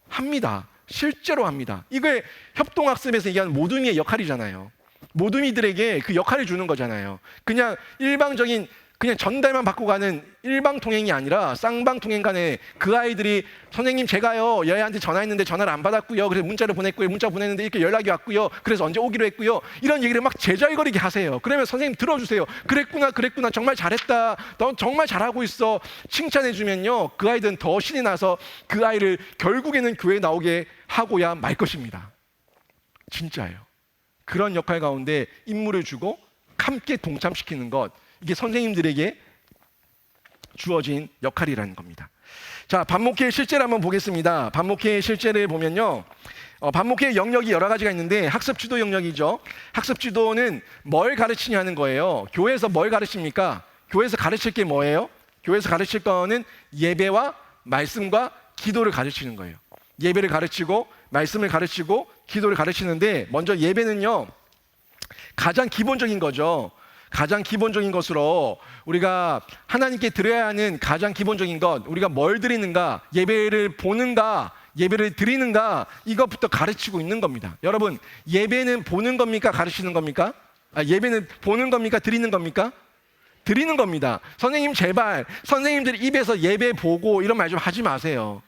합니다. 실제로 합니다. 이게 협동학습에서 얘기하는 모두미의 역할이잖아요. 모두미들에게 그 역할을 주는 거잖아요. 그냥 일방적인 그냥 전달만 받고 가는 일방통행이 아니라 쌍방통행 간에 그 아이들이 선생님 제가요 여애한테 전화했는데 전화를 안 받았고요. 그래서 문자를 보냈고요. 문자 보냈는데 이렇게 연락이 왔고요. 그래서 언제 오기로 했고요. 이런 얘기를 막 제잘거리게 하세요. 그러면 선생님 들어주세요. 그랬구나 정말 잘했다. 너 정말 잘하고 있어. 칭찬해주면요 그 아이들은 더 신이 나서 그 아이를 결국에는 교회에 나오게 하고야 말 것입니다. 진짜예요. 그런 역할 가운데 임무를 주고 함께 동참시키는 것, 이게 선생님들에게 주어진 역할이라는 겁니다. 자, 반목회의 실제를 한번 보겠습니다. 반목회의 실제를 보면요, 반목회의 영역이 여러 가지가 있는데 학습지도 영역이죠. 학습지도는 뭘 가르치냐는 거예요. 교회에서 뭘 가르칩니까? 교회에서 가르칠 게 뭐예요? 교회에서 가르칠 거는 예배와 말씀과 기도를 가르치는 거예요. 예배를 가르치고 말씀을 가르치고 기도를 가르치는데, 먼저 예배는요 가장 기본적인 거죠. 가장 기본적인 것으로 우리가 하나님께 드려야 하는 가장 기본적인 것, 우리가 뭘 드리는가, 예배를 보는가, 예배를 드리는가, 이것부터 가르치고 있는 겁니다. 여러분, 예배는 보는 겁니까? 가르치는 겁니까? 예배는 보는 겁니까? 드리는 겁니까? 드리는 겁니다. 선생님 제발, 선생님들 입에서 예배 보고 이런 말 좀 하지 마세요.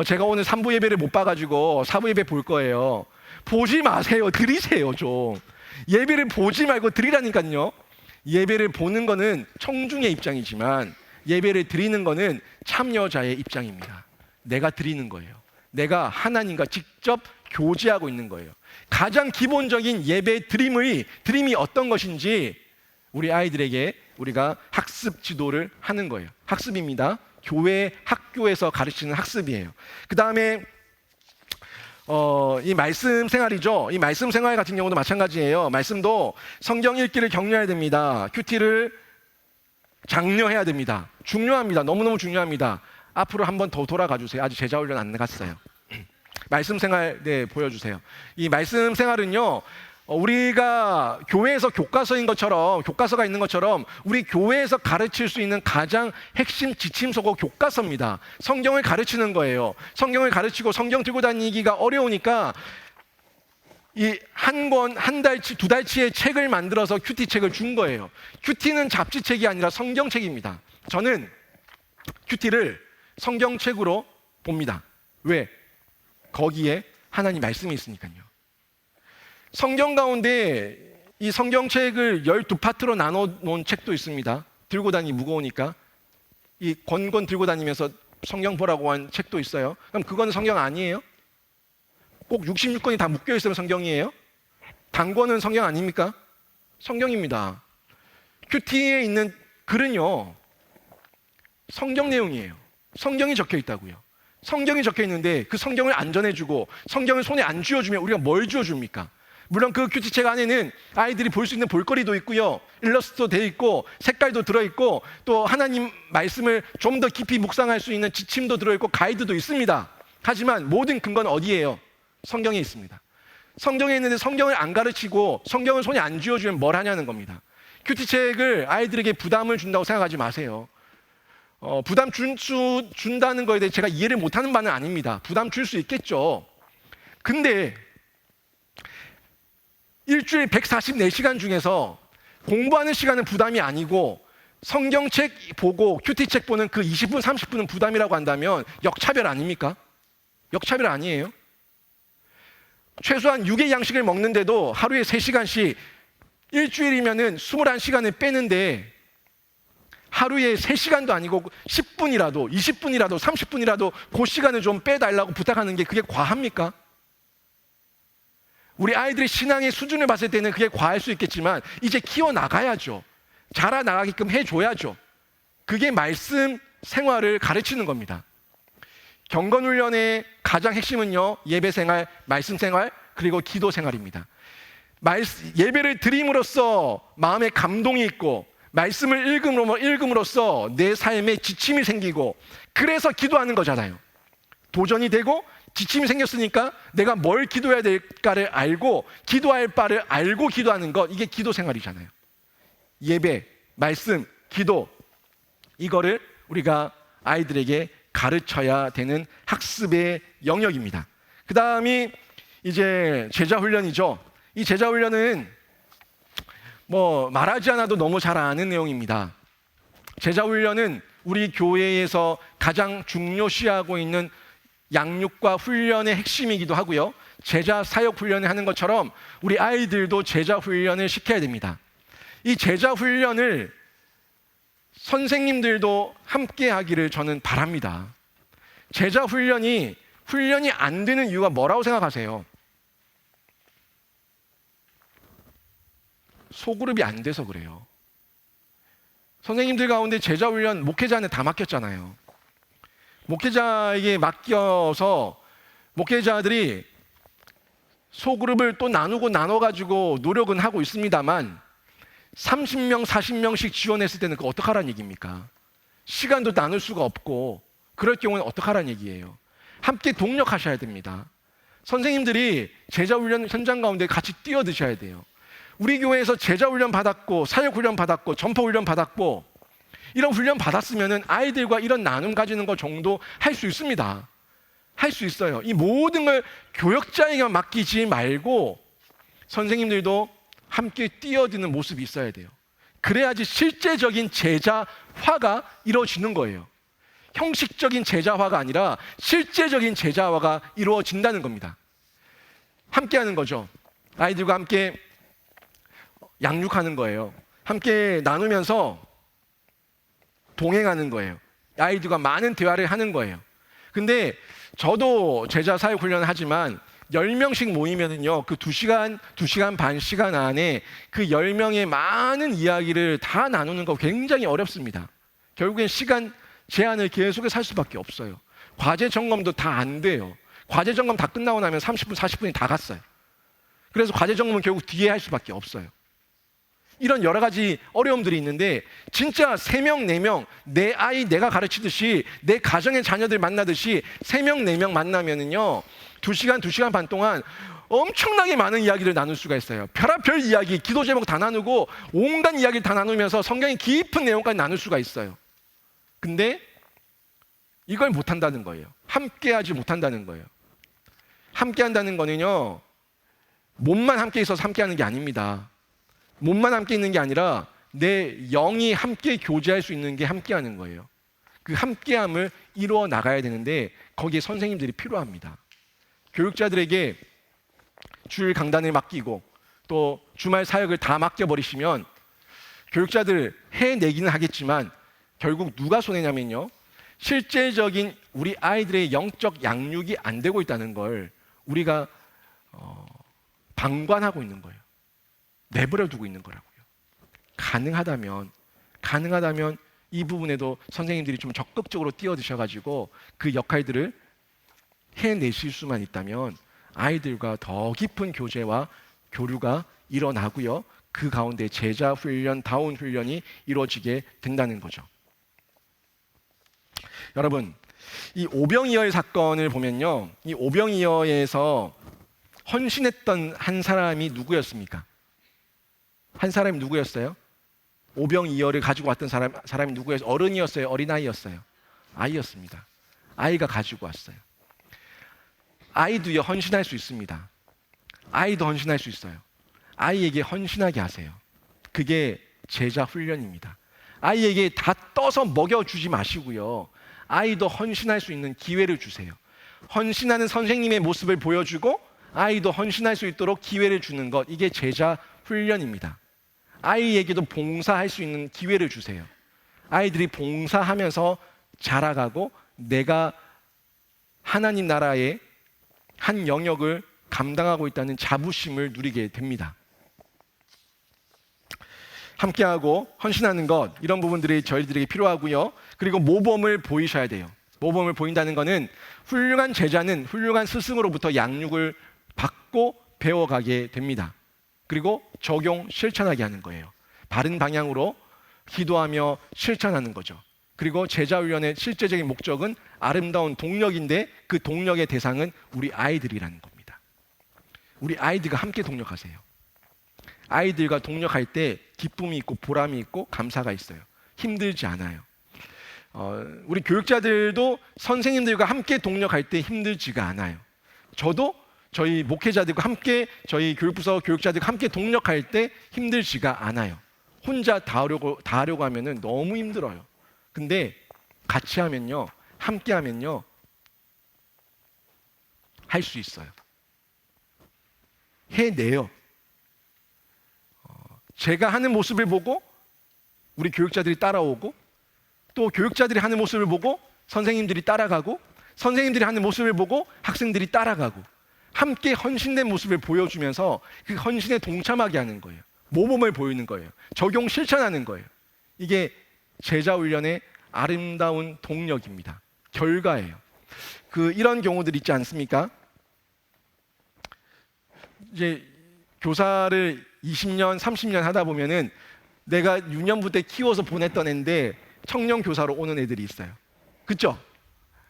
제가 오늘 3부 예배를 못 봐가지고 4부 예배 볼 거예요. 보지 마세요. 드리세요 좀. 예배를 보지 말고 드리라니까요. 예배를 보는 거는 청중의 입장이지만 예배를 드리는 거는 참여자의 입장입니다. 내가 드리는 거예요. 내가 하나님과 직접 교제하고 있는 거예요. 가장 기본적인 예배 드림이 어떤 것인지 우리 아이들에게 우리가 학습 지도를 하는 거예요. 학습입니다. 교회, 학교에서 가르치는 학습이에요. 그 다음에 이 말씀 생활이죠. 이 말씀 생활 같은 경우도 마찬가지예요. 말씀도 성경 읽기를 격려해야 됩니다. 큐티를 장려해야 됩니다. 중요합니다. 너무너무 중요합니다. 앞으로 한 번 더 돌아가 주세요. 아직 제자 훈련 안 갔어요. 말씀 생활 보여주세요. 이 말씀 생활은요, 우리가 교회에서 교과서가 있는 것처럼 우리 교회에서 가르칠 수 있는 가장 핵심 지침서고 교과서입니다. 성경을 가르치는 거예요. 성경을 가르치고 성경 들고 다니기가 어려우니까 이 한 달치, 2달치의 책을 만들어서 큐티 책을 준 거예요. 큐티는 잡지책이 아니라 성경책입니다. 저는 큐티를 성경책으로 봅니다. 왜? 거기에 하나님 말씀이 있으니까요. 성경 가운데 이 성경책을 12파트로 나눠 놓은 책도 있습니다. 들고 다니기 무거우니까 이 권권 들고 다니면서 성경 보라고 한 책도 있어요. 그럼 그거는 성경 아니에요? 꼭 66권이 다 묶여 있으면 성경이에요? 단권은 성경 아닙니까? 성경입니다. 큐티에 있는 글은요 성경 내용이에요. 성경이 적혀 있다고요. 성경이 적혀 있는데 그 성경을 안 전해주고 성경을 손에 안 쥐어주면 우리가 뭘 쥐어줍니까? 물론 그 큐티책 안에는 아이들이 볼 수 있는 볼거리도 있고요, 일러스트도 돼 있고, 색깔도 들어있고, 또 하나님 말씀을 좀 더 깊이 묵상할 수 있는 지침도 들어있고, 가이드도 있습니다. 하지만 모든 근거는 어디예요? 성경에 있습니다. 성경에 있는데 성경을 안 가르치고 성경을 손에 안 쥐어주면 뭘 하냐는 겁니다. 큐티책을 아이들에게 부담을 준다고 생각하지 마세요. 부담 준다는 거에 대해 제가 이해를 못하는 바는 아닙니다. 부담 줄 수 있겠죠. 근데 일주일 144시간 중에서 공부하는 시간은 부담이 아니고 성경책 보고 큐티책 보는 그 20분, 30분은 부담이라고 한다면 역차별 아닙니까? 역차별 아니에요? 최소한 6의 양식을 먹는데도 하루에 3시간씩 일주일이면은 21시간을 빼는데 하루에 3시간도 아니고 10분이라도 20분이라도 30분이라도 그 시간을 좀 빼달라고 부탁하는 게 그게 과합니까? 우리 아이들의 신앙의 수준을 봤을 때는 그게 과할 수 있겠지만 이제 키워나가야죠. 자라나가게끔 해줘야죠. 그게 말씀 생활을 가르치는 겁니다. 경건훈련의 가장 핵심은요, 예배생활, 말씀생활, 그리고 기도생활입니다. 예배를 드림으로써 마음에 감동이 있고 말씀을 읽음으로써 내 삶에 지침이 생기고, 그래서 기도하는 거잖아요. 도전이 되고 지침이 생겼으니까 내가 뭘 기도해야 될까를 알고 기도할 바를 알고 기도하는 것, 이게 기도 생활이잖아요. 예배, 말씀, 기도, 이거를 우리가 아이들에게 가르쳐야 되는 학습의 영역입니다. 그 다음이 이제 제자훈련이죠. 이 제자훈련은 뭐 말하지 않아도 너무 잘 아는 내용입니다. 제자 훈련은 우리 교회에서 가장 중요시하고 있는 양육과 훈련의 핵심이기도 하고요. 제자 사역 훈련을 하는 것처럼 우리 아이들도 제자 훈련을 시켜야 됩니다. 이 제자 훈련을 선생님들도 함께 하기를 저는 바랍니다. 제자 훈련이 안 되는 이유가 뭐라고 생각하세요? 소그룹이 안 돼서 그래요. 선생님들 가운데 제자 훈련 목회자는 다 맡겼잖아요. 목회자에게 맡겨서 목회자들이 소그룹을 또 나눠가지고 노력은 하고 있습니다만 30명, 40명씩 지원했을 때는 그거 어떡하라는 얘기입니까? 시간도 나눌 수가 없고 그럴 경우는 어떡하라는 얘기예요? 함께 동력하셔야 됩니다. 선생님들이 제자훈련 현장 가운데 같이 뛰어드셔야 돼요. 우리 교회에서 제자훈련 받았고 사역훈련 받았고 전파훈련 받았고 이런 훈련 받았으면 아이들과 이런 나눔 가지는 것 정도 할 수 있습니다. 할 수 있어요. 이 모든 걸 교역자에게만 맡기지 말고 선생님들도 함께 뛰어드는 모습이 있어야 돼요. 그래야지 실제적인 제자화가 이루어지는 거예요. 형식적인 제자화가 아니라 실제적인 제자화가 이루어진다는 겁니다. 함께 하는 거죠. 아이들과 함께 양육하는 거예요. 함께 나누면서 동행하는 거예요. 아이들과 많은 대화를 하는 거예요. 근데 저도 제자 사역 훈련을 하지만 10명씩 모이면은요, 그 2시간 반 시간 안에 그 10명의 많은 이야기를 다 나누는 거 굉장히 어렵습니다. 결국엔 시간 제한을 계속해서 할 수밖에 없어요. 과제 점검도 다 안 돼요. 과제 점검 다 끝나고 나면 30분, 40분이 다 갔어요. 그래서 과제 점검은 결국 뒤에 할 수밖에 없어요. 이런 여러 가지 어려움들이 있는데 진짜 3명, 4명 내 아이 내가 가르치듯이 내 가정의 자녀들 만나듯이 3명, 4명 만나면은요 2시간, 2시간 반 동안 엄청나게 많은 이야기를 나눌 수가 있어요. 별의별 이야기, 기도 제목 다 나누고 온갖 이야기를 다 나누면서 성경의 깊은 내용까지 나눌 수가 있어요. 근데 이걸 못한다는 거예요. 함께하지 못한다는 거예요. 함께한다는 거는요 몸만 함께 있어서 함께하는 게 아닙니다. 몸만 함께 있는 게 아니라 내 영이 함께 교제할 수 있는 게 함께하는 거예요. 그 함께함을 이루어 나가야 되는데 거기에 선생님들이 필요합니다. 교육자들에게 주일 강단을 맡기고 또 주말 사역을 다 맡겨버리시면 교육자들 해내기는 하겠지만 결국 누가 손해냐면요 실제적인 우리 아이들의 영적 양육이 안 되고 있다는 걸 우리가 방관하고 있는 거예요. 내버려 두고 있는 거라고요. 가능하다면 이 부분에도 선생님들이 좀 적극적으로 뛰어드셔가지고 그 역할들을 해내실 수만 있다면 아이들과 더 깊은 교제와 교류가 일어나고요. 그 가운데 제자 훈련, 다운 훈련이 이루어지게 된다는 거죠. 여러분, 이 오병이어의 사건을 보면요. 이 오병이어에서 헌신했던 한 사람이 누구였습니까? 한 사람이 누구였어요? 오병이어를 가지고 왔던 사람이 누구였어요? 어른이었어요? 어린아이였어요? 아이였습니다. 아이가 가지고 왔어요. 아이도요 헌신할 수 있습니다. 아이도 헌신할 수 있어요. 아이에게 헌신하게 하세요. 그게 제자 훈련입니다. 아이에게 다 떠서 먹여주지 마시고요. 아이도 헌신할 수 있는 기회를 주세요. 헌신하는 선생님의 모습을 보여주고 아이도 헌신할 수 있도록 기회를 주는 것, 이게 제자 훈련입니다. 아이에게도 봉사할 수 있는 기회를 주세요. 아이들이 봉사하면서 자라가고 내가 하나님 나라의 한 영역을 감당하고 있다는 자부심을 누리게 됩니다. 함께하고 헌신하는 것, 이런 부분들이 저희들에게 필요하고요. 그리고 모범을 보이셔야 돼요. 모범을 보인다는 것은 훌륭한 제자는 훌륭한 스승으로부터 양육을 받고 배워가게 됩니다. 그리고 적용, 실천하게 하는 거예요. 바른 방향으로 기도하며 실천하는 거죠. 그리고 제자훈련의 실제적인 목적은 아름다운 동력인데 그 동력의 대상은 우리 아이들이라는 겁니다. 우리 아이들과 함께 동력하세요. 아이들과 동력할 때 기쁨이 있고 보람이 있고 감사가 있어요. 힘들지 않아요. 우리 교육자들도 선생님들과 함께 동력할 때 힘들지가 않아요. 저도 저희 목회자들과 함께, 저희 교육부서 교육자들과 함께 동력할 때 힘들지가 않아요. 혼자 다 하려고 하면 너무 힘들어요. 근데 같이 하면요, 함께 하면요, 할 수 있어요. 해내요. 제가 하는 모습을 보고 우리 교육자들이 따라오고, 또 교육자들이 하는 모습을 보고 선생님들이 따라가고, 선생님들이 하는 모습을 보고 학생들이 따라가고, 함께 헌신된 모습을 보여주면서 그 헌신에 동참하게 하는 거예요. 모범을 보이는 거예요. 적용 실천하는 거예요. 이게 제자 훈련의 아름다운 동력입니다. 결과예요. 이런 경우들 있지 않습니까? 이제 교사를 20년, 30년 하다 보면은 내가 유년부 때 키워서 보냈던 애인데 청년 교사로 오는 애들이 있어요. 그렇죠?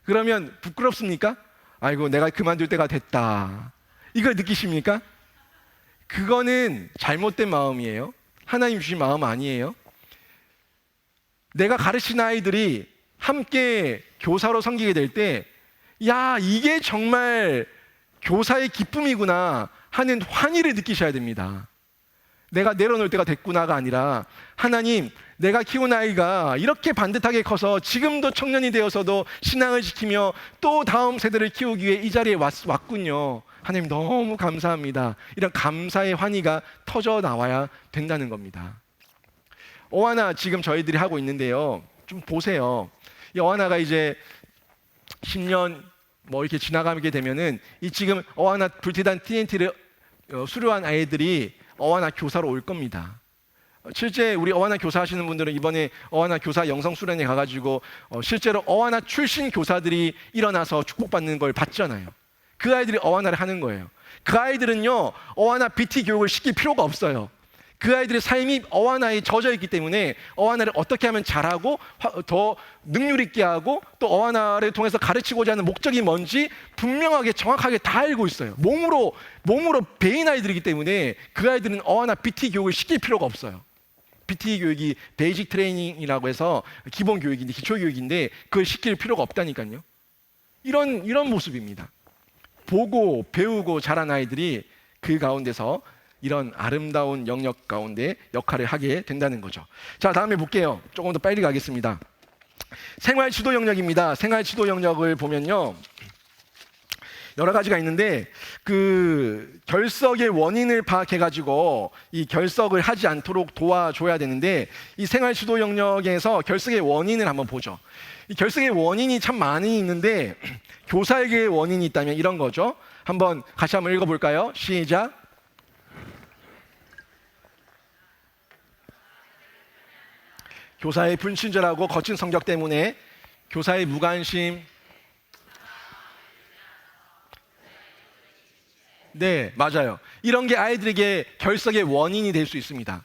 그러면 부끄럽습니까? 아이고, 내가 그만둘 때가 됐다. 이걸 느끼십니까? 그거는 잘못된 마음이에요. 하나님 주신 마음 아니에요. 내가 가르치는 아이들이 함께 교사로 섬기게 될 때, 야, 이게 정말 교사의 기쁨이구나 하는 환희를 느끼셔야 됩니다. 내가 내려놓을 때가 됐구나가 아니라, 하나님, 내가 키운 아이가 이렇게 반듯하게 커서 지금도 청년이 되어서도 신앙을 지키며 또 다음 세대를 키우기 위해 이 자리에 왔군요. 하나님 너무 감사합니다. 이런 감사의 환희가 터져 나와야 된다는 겁니다. 어하나 지금 저희들이 하고 있는데요, 좀 보세요. 이 어하나가 이제 10년 뭐 이렇게 지나가게 되면은 이 지금 어하나 불티단 TNT를 수료한 아이들이 어하나 교사로 올 겁니다. 실제 우리 어하나 교사 하시는 분들은 이번에 어하나 교사 영성 수련회 가가지고 실제로 어하나 출신 교사들이 일어나서 축복받는 걸 봤잖아요. 그 아이들이 어하나를 하는 거예요. 그 아이들은요, 어하나 BT 교육을 시킬 필요가 없어요. 그 아이들의 삶이 어하나에 젖어 있기 때문에 어하나를 어떻게 하면 잘하고 더 능률 있게 하고 또 어하나를 통해서 가르치고자 하는 목적이 뭔지 분명하게 정확하게 다 알고 있어요. 몸으로 배인 아이들이기 때문에 그 아이들은 어하나 BT 교육을 시킬 필요가 없어요. BT 교육이 베이직 트레이닝이라고 해서 기본 교육인데, 기초 교육인데 그걸 시킬 필요가 없다니까요. 이런 모습입니다. 보고 배우고 자란 아이들이 그 가운데서 이런 아름다운 영역 가운데 역할을 하게 된다는 거죠. 자, 다음에 볼게요. 조금 더 빨리 가겠습니다. 생활 지도 영역입니다. 생활 지도 영역을 보면요, 여러 가지가 있는데 그 결석의 원인을 파악해가지고 이 결석을 하지 않도록 도와줘야 되는데, 이 생활 지도 영역에서 결석의 원인을 한번 보죠. 이 결석의 원인이 참 많이 있는데 교사에게 원인이 있다면 이런 거죠. 같이 한번 읽어볼까요? 시작. 교사의 불친절하고 거친 성격 때문에, 교사의 무관심, 네, 맞아요. 이런 게 아이들에게 결석의 원인이 될 수 있습니다.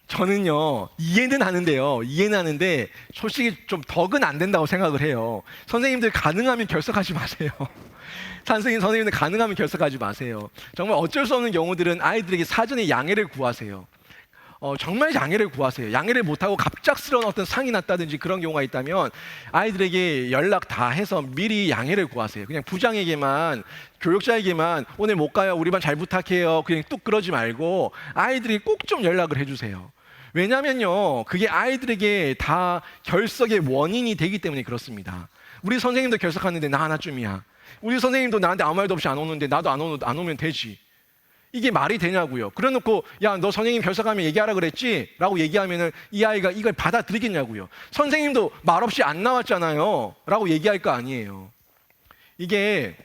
저는요, 이해는 하는데 솔직히 좀 덕은 안 된다고 생각을 해요. 선생님들 가능하면 결석하지 마세요. 선생님들 가능하면 결석하지 마세요. 정말 어쩔 수 없는 경우들은 아이들에게 사전에 양해를 구하세요. 정말 양해를 구하세요. 양해를 못하고 갑작스러운 어떤 상이 났다든지 그런 경우가 있다면 아이들에게 연락 다 해서 미리 양해를 구하세요. 그냥 부장에게만, 교육자에게만 오늘 못 가요, 우리 반 잘 부탁해요, 그냥 뚝 그러지 말고 아이들이 꼭 좀 연락을 해주세요. 왜냐면요, 그게 아이들에게 다 결석의 원인이 되기 때문에 그렇습니다. 우리 선생님도 결석하는데 나 하나쯤이야. 우리 선생님도 나한테 아무 말도 없이 안 오는데 나도 안 오면 되지. 이게 말이 되냐고요. 그래놓고 야, 너 선생님 결석하면 얘기하라 그랬지? 라고 얘기하면은 이 아이가 이걸 받아들이겠냐고요. 선생님도 말없이 안 나왔잖아요 라고 얘기할 거 아니에요. 이게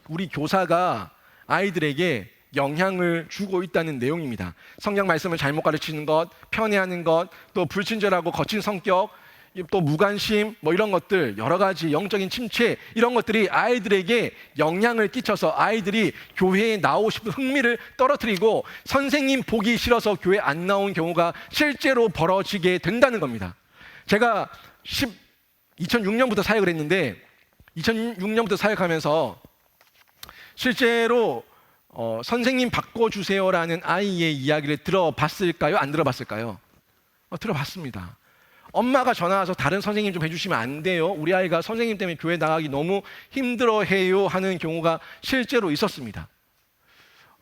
우리 교사가 아이들에게 영향을 주고 있다는 내용입니다. 성경 말씀을 잘못 가르치는 것, 편애하는 것, 또 불친절하고 거친 성격, 또 무관심, 뭐 이런 것들, 여러 가지 영적인 침체, 이런 것들이 아이들에게 영향을 끼쳐서 아이들이 교회에 나오고 싶은 흥미를 떨어뜨리고 선생님 보기 싫어서 교회 안 나온 경우가 실제로 벌어지게 된다는 겁니다. 제가 2006년부터 사역을 했는데 2006년부터 사역하면서 실제로 선생님 바꿔주세요라는 아이의 이야기를 들어봤을까요? 안 들어봤을까요? 들어봤습니다. 엄마가 전화 와서 다른 선생님 좀 해주시면 안 돼요? 우리 아이가 선생님 때문에 교회 나가기 너무 힘들어해요 하는 경우가 실제로 있었습니다.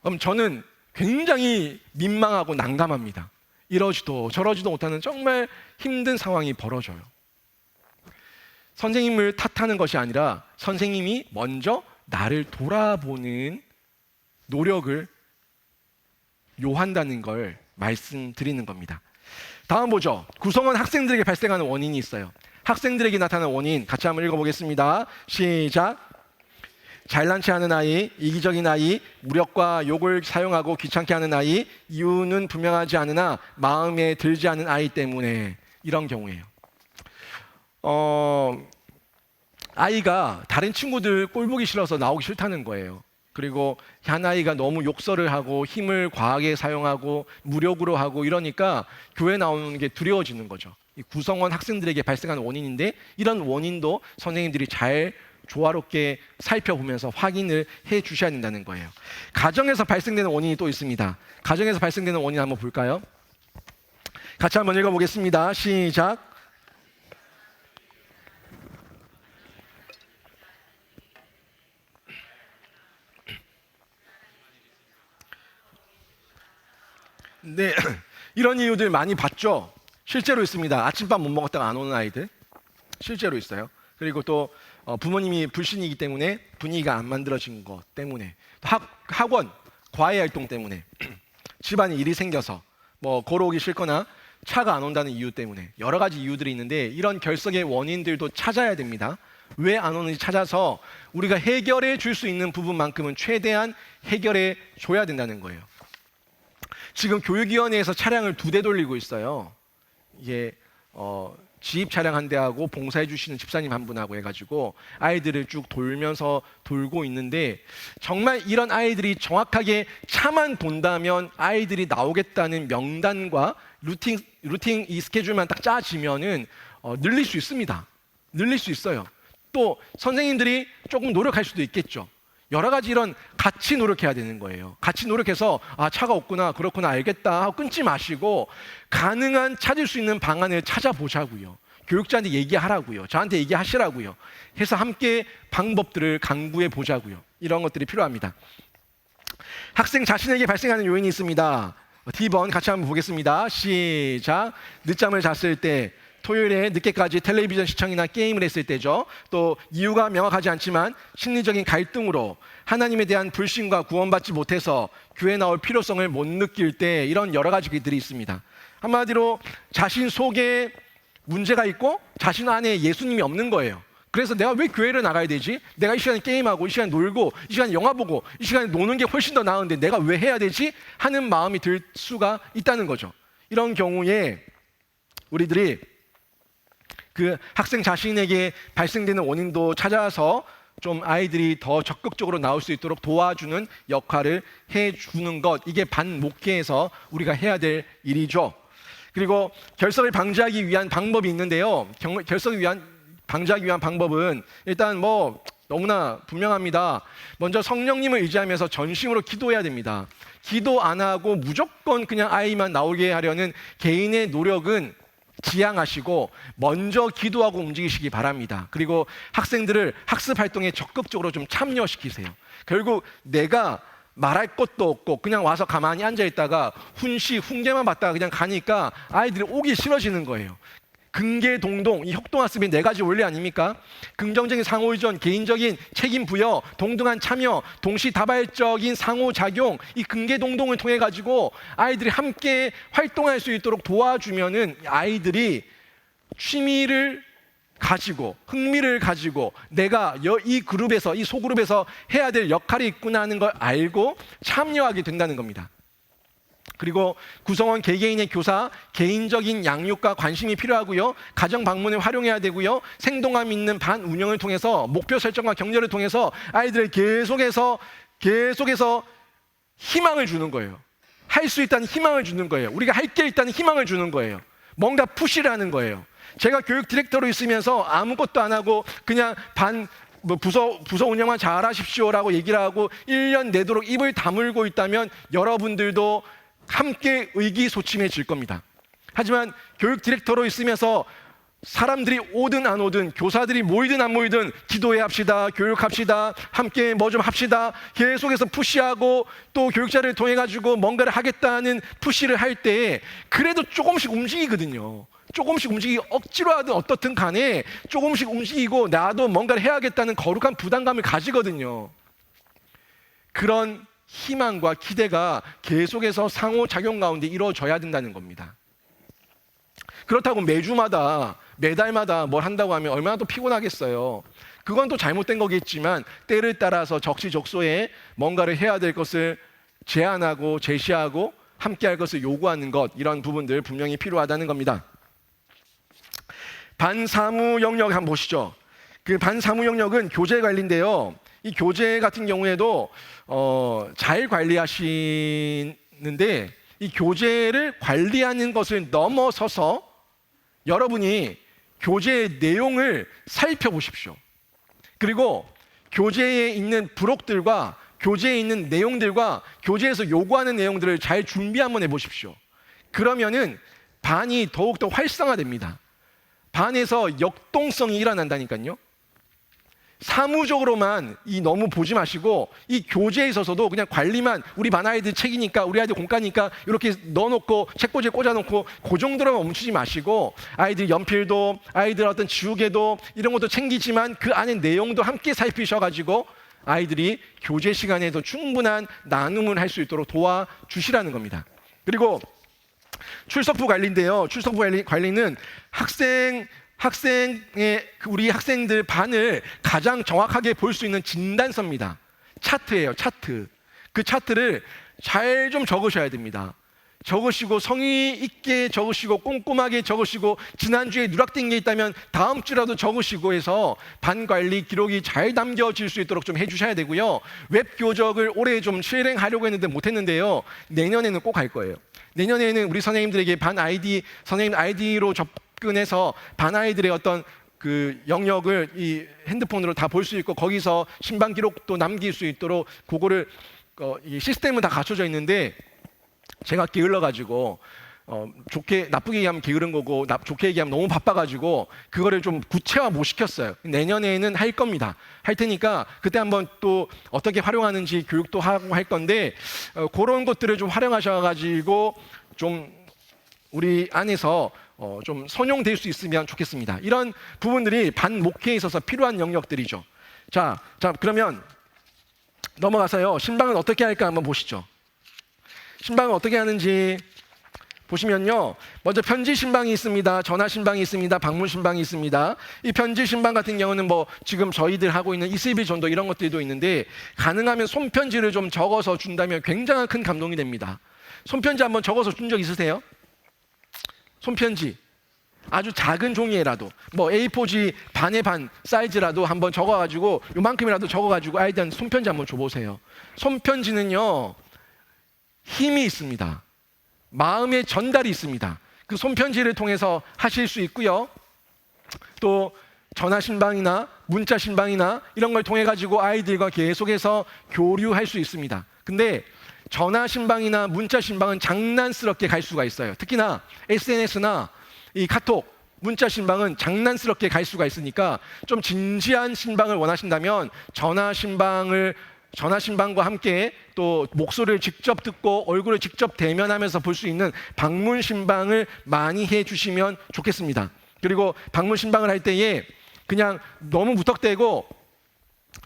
그럼 저는 굉장히 민망하고 난감합니다. 이러지도 저러지도 못하는 정말 힘든 상황이 벌어져요. 선생님을 탓하는 것이 아니라 선생님이 먼저 나를 돌아보는 노력을 요한다는 걸 말씀드리는 겁니다. 다음 보죠. 구성원 학생들에게 발생하는 원인이 있어요. 학생들에게 나타나는 원인 같이 한번 읽어보겠습니다. 시작. 잘난 체 하는 아이, 이기적인 아이, 무력과 욕을 사용하고 귀찮게 하는 아이, 이유는 분명하지 않으나 마음에 들지 않은 아이 때문에, 이런 경우예요. 아이가 다른 친구들 꼴보기 싫어서 나오기 싫다는 거예요. 그리고 한 아이가 너무 욕설을 하고 힘을 과하게 사용하고 무력으로 하고 이러니까 교회 나오는 게 두려워지는 거죠. 이 구성원 학생들에게 발생하는 원인인데, 이런 원인도 선생님들이 잘 조화롭게 살펴보면서 확인을 해 주셔야 된다는 거예요. 가정에서 발생되는 원인이 또 있습니다. 가정에서 발생되는 원인 한번 볼까요? 같이 한번 읽어보겠습니다. 시작. 네, 이런 이유들 많이 봤죠? 실제로 있습니다. 아침밥 못 먹었다가 안 오는 아이들 실제로 있어요. 그리고 또 부모님이 불신이기 때문에 분위기가 안 만들어진 것 때문에, 학원 과외 활동 때문에, 집안에 일이 생겨서 뭐 걸어오기 싫거나 차가 안 온다는 이유 때문에, 여러 가지 이유들이 있는데 이런 결석의 원인들도 찾아야 됩니다. 왜 안 오는지 찾아서 우리가 해결해 줄 수 있는 부분만큼은 최대한 해결해 줘야 된다는 거예요. 지금 교육위원회에서 차량을 2대 돌리고 있어요. 이게 지입 차량 한 대하고 봉사해 주시는 집사님 한 분하고 해가지고 아이들을 쭉 돌면서 돌고 있는데, 정말 이런 아이들이 정확하게 차만 본다면 아이들이 나오겠다는 명단과 루팅 이 스케줄만 딱 짜지면은 늘릴 수 있습니다. 늘릴 수 있어요. 또 선생님들이 조금 노력할 수도 있겠죠. 여러 가지 이런 같이 노력해야 되는 거예요. 같이 노력해서 차가 없구나, 그렇구나, 알겠다 하고 끊지 마시고 가능한 찾을 수 있는 방안을 찾아보자고요. 교육자한테 얘기하라고요. 저한테 얘기하시라고요. 해서 함께 방법들을 강구해 보자고요. 이런 것들이 필요합니다. 학생 자신에게 발생하는 요인이 있습니다. D번 같이 한번 보겠습니다. 시작. 늦잠을 잤을 때, 토요일에 늦게까지 텔레비전 시청이나 게임을 했을 때죠. 또 이유가 명확하지 않지만 심리적인 갈등으로 하나님에 대한 불신과 구원받지 못해서 교회 나올 필요성을 못 느낄 때, 이런 여러 가지 것들이 있습니다. 한마디로 자신 속에 문제가 있고 자신 안에 예수님이 없는 거예요. 그래서 내가 왜 교회를 나가야 되지? 내가 이 시간에 게임하고, 이 시간에 놀고, 이 시간에 영화 보고, 이 시간에 노는 게 훨씬 더 나은데 내가 왜 해야 되지? 하는 마음이 들 수가 있다는 거죠. 이런 경우에 우리들이 그 학생 자신에게 발생되는 원인도 찾아서 좀 아이들이 더 적극적으로 나올 수 있도록 도와주는 역할을 해주는 것, 이게 반목회에서 우리가 해야 될 일이죠. 그리고 결석을 방지하기 위한 방법이 있는데요. 결석을 방지하기 위한 방법은 일단 뭐 너무나 분명합니다. 먼저 성령님을 의지하면서 전심으로 기도해야 됩니다. 기도 안 하고 무조건 그냥 아이만 나오게 하려는 개인의 노력은 지양하시고 먼저 기도하고 움직이시기 바랍니다. 그리고 학생들을 학습 활동에 적극적으로 좀 참여시키세요. 결국 내가 말할 것도 없고 그냥 와서 가만히 앉아 있다가 훈계만 받다가 그냥 가니까 아이들이 오기 싫어지는 거예요. 근계동동, 이 협동학습의 4가지 원리 아닙니까? 긍정적인 상호의존, 개인적인 책임 부여, 동등한 참여, 동시다발적인 상호작용, 이 근계동동을 통해 가지고 아이들이 함께 활동할 수 있도록 도와주면은 아이들이 취미를 가지고 흥미를 가지고 내가 이 그룹에서, 이 소그룹에서 해야 될 역할이 있구나 하는 걸 알고 참여하게 된다는 겁니다. 그리고 구성원 개개인의 교사, 개인적인 양육과 관심이 필요하고요. 가정 방문을 활용해야 되고요. 생동감 있는 반 운영을 통해서, 목표 설정과 격려를 통해서 아이들을 계속해서 희망을 주는 거예요. 할 수 있다는 희망을 주는 거예요. 우리가 할 게 있다는 희망을 주는 거예요. 뭔가 푸시를 하는 거예요. 제가 교육 디렉터로 있으면서 아무것도 안 하고 그냥 부서 운영만 잘 하십시오라고 얘기를 하고 1년 내도록 입을 다물고 있다면 여러분들도 함께 의기소침해질 겁니다. 하지만 교육 디렉터로 있으면서 사람들이 오든 안 오든, 교사들이 모이든 안 모이든 기도해 합시다, 교육합시다, 함께 뭐 좀 합시다, 계속해서 푸시하고 또 교육자를 통해 가지고 뭔가를 하겠다는 푸시를 할 때 그래도 조금씩 움직이거든요. 조금씩 움직이고, 억지로 하든 어떻든 간에 조금씩 움직이고 나도 뭔가를 해야겠다는 거룩한 부담감을 가지거든요. 그런 희망과 기대가 계속해서 상호작용 가운데 이루어져야 된다는 겁니다. 그렇다고 매달마다 뭘 한다고 하면 얼마나 또 피곤하겠어요. 그건 또 잘못된 거겠지만 때를 따라서 적시적소에 뭔가를 해야 될 것을 제안하고 제시하고 함께할 것을 요구하는 것, 이런 부분들 분명히 필요하다는 겁니다. 반사무 영역 한번 보시죠. 그 반사무 영역은 교재 관리인데요. 이 교재 같은 경우에도 잘 관리하시는데 이 교재를 관리하는 것을 넘어서서 여러분이 교재의 내용을 살펴보십시오. 그리고 교재에 있는 부록들과 교재에 있는 내용들과 교재에서 요구하는 내용들을 잘 준비 한번 해보십시오. 그러면은 반이 더욱더 활성화됩니다. 반에서 역동성이 일어난다니까요. 사무적으로만 너무 보지 마시고 이 교재에 있어서도 그냥 관리만, 우리 반 아이들 책이니까, 우리 아이들 공과니까 이렇게 넣어놓고 책꽂이에 꽂아놓고 그 정도로만 멈추지 마시고 아이들 연필도, 아이들 어떤 지우개도 이런 것도 챙기지만 그 안에 내용도 함께 살피셔가지고 아이들이 교재 시간에도 충분한 나눔을 할 수 있도록 도와주시라는 겁니다. 그리고 출석부 관리인데요. 출석부 관리는 우리 학생들 반을 가장 정확하게 볼 수 있는 진단서입니다. 차트예요, 차트. 그 차트를 잘 좀 적으셔야 됩니다. 적으시고 성의 있게 적으시고 꼼꼼하게 적으시고 지난주에 누락된 게 있다면 다음 주라도 적으시고 해서 반 관리 기록이 잘 담겨질 수 있도록 좀 해주셔야 되고요. 웹 교적을 올해 좀 실행하려고 했는데 못했는데요. 내년에는 꼭 할 거예요. 내년에는 우리 선생님들에게 선생님 아이디로 접근해서 반 아이들의 어떤 그 영역을 이 핸드폰으로 다 볼 수 있고 거기서 신방 기록도 남길 수 있도록 그거를 이 시스템은 다 갖춰져 있는데 제가 게을러가지고 나쁘게 얘기하면 게으른 거고 좋게 얘기하면 너무 바빠가지고 그거를 좀 구체화 못 시켰어요. 내년에는 할 겁니다. 할 테니까 그때 한번 또 어떻게 활용하는지 교육도 하고 할 건데 그런 것들을 좀 활용하셔가지고 좀 우리 안에서 좀 선용될 수 있으면 좋겠습니다. 이런 부분들이 반 목회에 있어서 필요한 영역들이죠. 자 그러면 넘어가서요. 신방은 어떻게 할까 한번 보시죠. 신방은 어떻게 하는지 보시면요. 먼저 편지 신방이 있습니다. 전화 신방이 있습니다. 방문 신방이 있습니다. 이 편지 신방 같은 경우는 뭐 지금 저희들 하고 있는 21 전도 이런 것들도 있는데 가능하면 손편지를 좀 적어서 준다면 굉장한 큰 감동이 됩니다. 손편지 한번 적어서 준 적 있으세요? 손편지 아주 작은 종이에라도 뭐 A4지 반의 반 사이즈라도 한번 적어가지고 요만큼이라도 적어가지고 아이들한테 손편지 한번 줘보세요. 손편지는요 힘이 있습니다. 마음의 전달이 있습니다. 그 손편지를 통해서 하실 수 있고요. 또 전화 신방이나 문자 신방이나 이런 걸 통해 가지고 아이들과 계속해서 교류할 수 있습니다. 근데 전화 신방이나 문자 신방은 장난스럽게 갈 수가 있어요. 특히나 SNS나 이 카톡, 문자 신방은 장난스럽게 갈 수가 있으니까 좀 진지한 신방을 원하신다면 전화 신방과 함께 또 목소리를 직접 듣고 얼굴을 직접 대면하면서 볼 수 있는 방문 신방을 많이 해주시면 좋겠습니다. 그리고 방문 신방을 할 때에 그냥 너무 무턱대고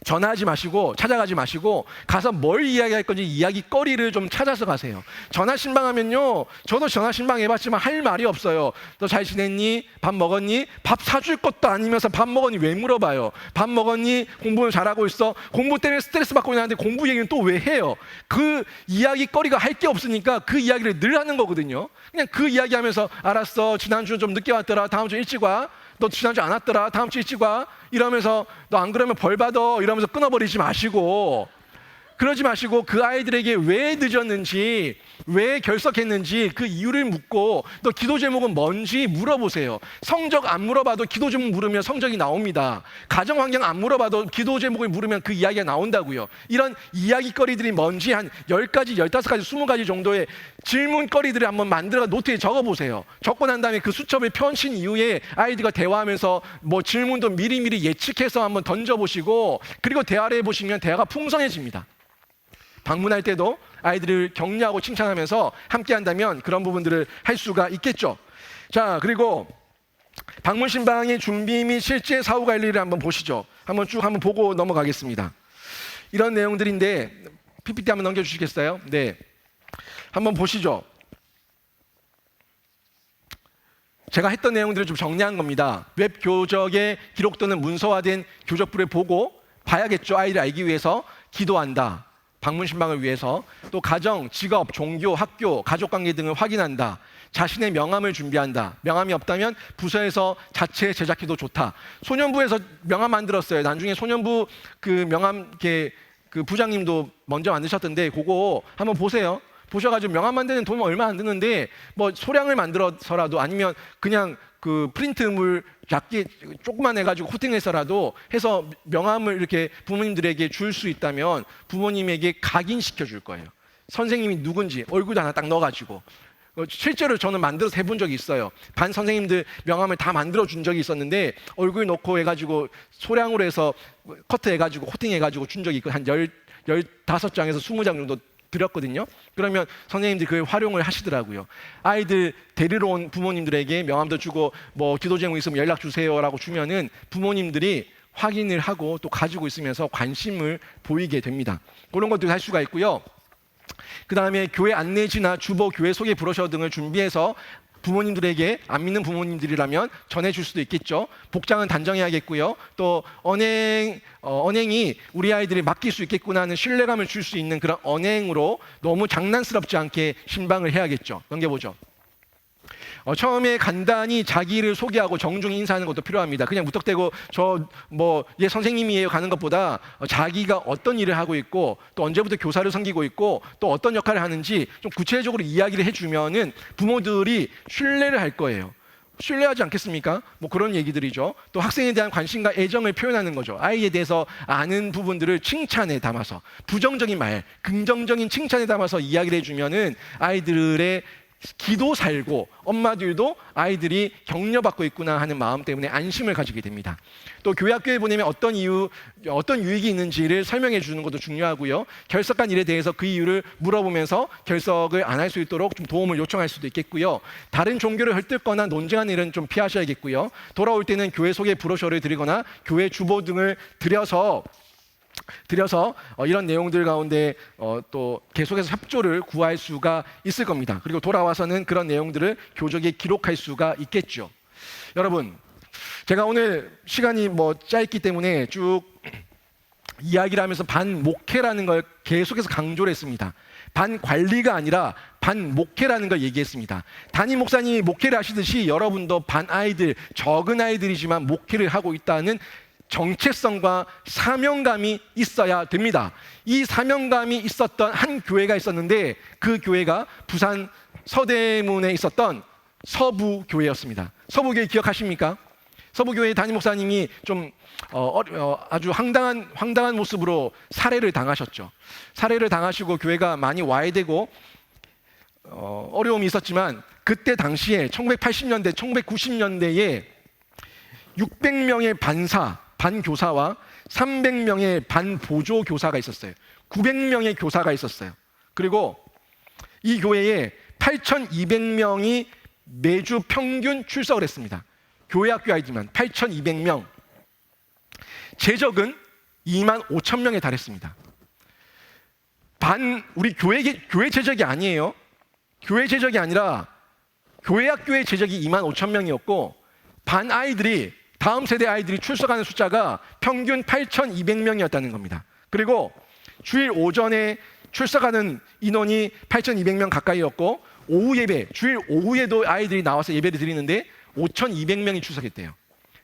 전화하지 마시고 찾아가지 마시고 가서 뭘 이야기할 건지 이야기거리를 좀 찾아서 가세요. 전화 신방하면요, 저도 전화 신방 해봤지만 할 말이 없어요. 너 잘 지냈니? 밥 먹었니? 밥 사줄 것도 아니면서 밥 먹었니? 왜 물어봐요? 밥 먹었니? 공부는 잘하고 있어? 공부 때문에 스트레스 받고 있는데 공부 얘기는 또 왜 해요? 그 이야기거리가 할 게 없으니까 그 이야기를 늘 하는 거거든요. 그냥 그 이야기하면서 알았어, 지난주 좀 늦게 왔더라, 다음 주 일찍 와. 너 지난주 안 왔더라, 다음 주 일찍 와. 이러면서 너 안 그러면 벌 받아 이러면서 끊어버리지 마시고 그러지 마시고 그 아이들에게 왜 늦었는지, 왜 결석했는지 그 이유를 묻고 또 기도 제목은 뭔지 물어보세요. 성적 안 물어봐도 기도 제목 물으면 성적이 나옵니다. 가정 환경 안 물어봐도 기도 제목을 물으면 그 이야기가 나온다고요. 이런 이야기거리들이 뭔지 한 10가지, 15가지, 20가지 정도의 질문거리들을 한번 만들어 노트에 적어보세요. 적고 난 다음에 그 수첩을 펴신 이후에 아이들과 대화하면서 뭐 질문도 미리미리 예측해서 한번 던져보시고, 그리고 대화를 해보시면 대화가 풍성해집니다. 방문할 때도 아이들을 격려하고 칭찬하면서 함께 한다면 그런 부분들을 할 수가 있겠죠. 자, 그리고 방문 신방의 준비 및 실제 사후 관리를 한번 보시죠. 한번 쭉 한번 보고 넘어가겠습니다. 이런 내용들인데 PPT 한번 넘겨주시겠어요? 네, 한번 보시죠. 제가 했던 내용들을 좀 정리한 겁니다. 웹 교적에 기록되는 문서화된 교적부를 보고 봐야겠죠. 아이를 알기 위해서. 기도한다. 방문 신방을 위해서. 또 가정, 직업, 종교, 학교, 가족관계 등을 확인한다. 자신의 명함을 준비한다. 명함이 없다면 부서에서 자체 제작해도 좋다. 소년부에서 명함 만들었어요. 나중에 소년부 그 명함 그 부장님도 먼저 만드셨던데 그거 한번 보세요. 보셔가지고 명함 만드는 돈 얼마 안 드는데 뭐 소량을 만들어서라도, 아니면 그냥 그 프린트물 작게 조그만 해가지고 코팅해서라도 해서 명함을 이렇게 부모님들에게 줄 수 있다면 부모님에게 각인시켜 줄 거예요. 선생님이 누군지 얼굴도 하나 딱 넣어가지고. 실제로 저는 만들어서 해본 적이 있어요. 반 선생님들 명함을 다 만들어 준 적이 있었는데 얼굴 넣고 해가지고 소량으로 해서 커트 해가지고 코팅 해가지고 준 적이 있고, 한 15장에서 20장 정도 드렸거든요. 그러면 선생님들이 그걸 활용을 하시더라고요. 아이들 데리러 온 부모님들에게 명함도 주고 뭐 기도 제목 있으면 연락 주세요라고 주면은 부모님들이 확인을 하고 또 가지고 있으면서 관심을 보이게 됩니다. 그런 것들 할 수가 있고요. 그 다음에 교회 안내지나 주보, 교회 소개 브로셔 등을 준비해서 부모님들에게, 안 믿는 부모님들이라면 전해줄 수도 있겠죠. 복장은 단정해야겠고요. 또 언행이 우리 아이들이 맡길 수 있겠구나 하는 신뢰감을 줄 수 있는 그런 언행으로 너무 장난스럽지 않게 신방을 해야겠죠. 넘겨보죠. 처음에 간단히 자기를 소개하고 정중히 인사하는 것도 필요합니다. 그냥 무턱대고 얘 선생님이에요 가는 것보다 자기가 어떤 일을 하고 있고 또 언제부터 교사를 섬기고 있고 또 어떤 역할을 하는지 좀 구체적으로 이야기를 해주면은 부모들이 신뢰를 할 거예요. 신뢰하지 않겠습니까? 뭐 그런 얘기들이죠. 또 학생에 대한 관심과 애정을 표현하는 거죠. 아이에 대해서 아는 부분들을 칭찬에 담아서, 부정적인 말, 긍정적인 칭찬에 담아서 이야기를 해주면은 아이들의 기도 살고 엄마들도 아이들이 격려받고 있구나 하는 마음 때문에 안심을 가지게 됩니다. 또 교회 학교에 보내면 어떤 유익이 있는지를 설명해 주는 것도 중요하고요. 결석한 일에 대해서 그 이유를 물어보면서 결석을 안 할 수 있도록 좀 도움을 요청할 수도 있겠고요. 다른 종교를 헐뜯거나 논쟁하는 일은 좀 피하셔야겠고요. 돌아올 때는 교회 소개 브로셔를 드리거나 교회 주보 등을 드려서 이런 내용들 가운데 또 계속해서 협조를 구할 수가 있을 겁니다. 그리고 돌아와서는 그런 내용들을 교적에 기록할 수가 있겠죠. 여러분, 제가 오늘 시간이 짧기 때문에 쭉 이야기를 하면서 반목회라는 걸 계속해서 강조를 했습니다. 반관리가 아니라 반목회라는 걸 얘기했습니다. 담임 목사님이 목회를 하시듯이 여러분도 반아이들, 적은 아이들이지만 목회를 하고 있다는 정체성과 사명감이 있어야 됩니다. 이 사명감이 있었던 한 교회가 있었는데 그 교회가 부산 서대문에 있었던 서부교회였습니다. 서부교회 기억하십니까? 서부교회 담임 목사님이 좀 아주 황당한 모습으로 살해를 당하셨죠. 살해를 당하시고 교회가 많이 와해되고 어려움이 있었지만 그때 당시에 1980년대, 1990년대에 600명의 반교사와 300명의 반보조 교사가 있었어요. 900명의 교사가 있었어요. 그리고 이 교회에 8,200명이 매주 평균 출석을 했습니다. 교회 학교 아이들만 8,200명. 재적은 25,000명에 달했습니다. 우리 교회 재적이 아니에요. 교회 재적이 아니라 교회 학교의 재적이 25,000명이었고 반 아이들이, 다음 세대 아이들이 출석하는 숫자가 평균 8,200명이었다는 겁니다. 그리고 주일 오전에 출석하는 인원이 8,200명 가까이였고 오후 예배, 주일 오후에도 아이들이 나와서 예배를 드리는데 5,200명이 출석했대요.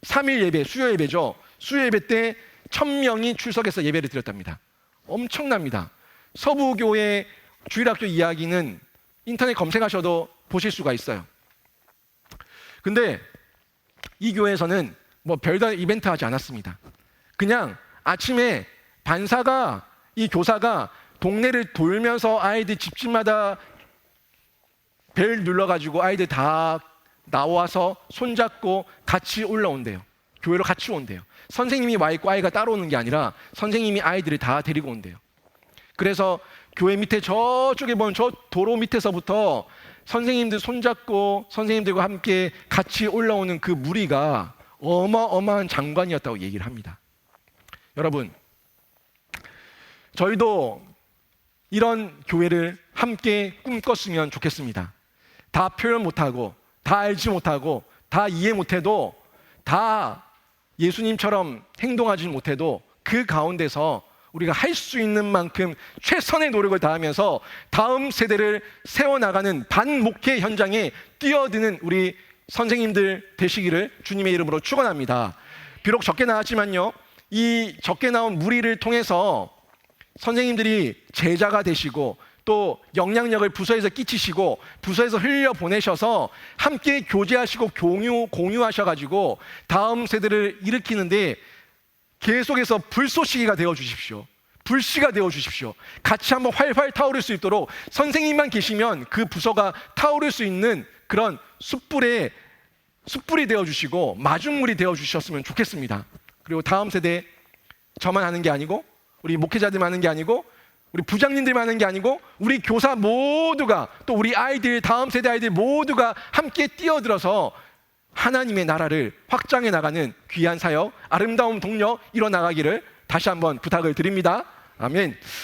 3일 예배, 수요 예배죠. 수요 예배 때 1,000명이 출석해서 예배를 드렸답니다. 엄청납니다. 서부교회 주일학교 이야기는 인터넷 검색하셔도 보실 수가 있어요. 근데 이 교회에서는 뭐 별다른 이벤트 하지 않았습니다. 그냥 아침에 반사가, 이 교사가 동네를 돌면서 아이들 집집마다 벨 눌러가지고 아이들 다 나와서 손잡고 같이 올라온대요. 교회로 같이 온대요. 선생님이 와 있고 아이가 따로 오는 게 아니라 선생님이 아이들을 다 데리고 온대요. 그래서 교회 밑에 저쪽에 보면 저 도로 밑에서부터 선생님들 손잡고 선생님들과 함께 같이 올라오는 그 무리가 어마어마한 장관이었다고 얘기를 합니다. 여러분, 저희도 이런 교회를 함께 꿈꿨으면 좋겠습니다. 다 표현 못하고, 다 알지 못하고, 다 이해 못해도, 다 예수님처럼 행동하지 못해도 그 가운데서 우리가 할 수 있는 만큼 최선의 노력을 다하면서 다음 세대를 세워나가는 반목회 현장에 뛰어드는 우리 선생님들 되시기를 주님의 이름으로 축원합니다. 비록 적게 나왔지만요, 이 적게 나온 무리를 통해서 선생님들이 제자가 되시고 또 영향력을 부서에서 끼치시고 부서에서 흘려보내셔서 함께 교제하시고 공유하셔가지고 다음 세대를 일으키는데 계속해서 불쏘시개가 되어 주십시오. 불씨가 되어 주십시오. 같이 한번 활활 타오를 수 있도록 선생님만 계시면 그 부서가 타오를 수 있는 그런 숯불이 되어 주시고 마중물이 되어 주셨으면 좋겠습니다. 그리고 다음 세대 저만 하는 게 아니고 우리 목회자들만 하는 게 아니고 우리 부장님들만 하는 게 아니고 우리 교사 모두가 또 우리 아이들, 다음 세대 아이들 모두가 함께 뛰어들어서 하나님의 나라를 확장해 나가는 귀한 사역, 아름다운 동력 이뤄나가기를 다시 한번 부탁을 드립니다. 아멘.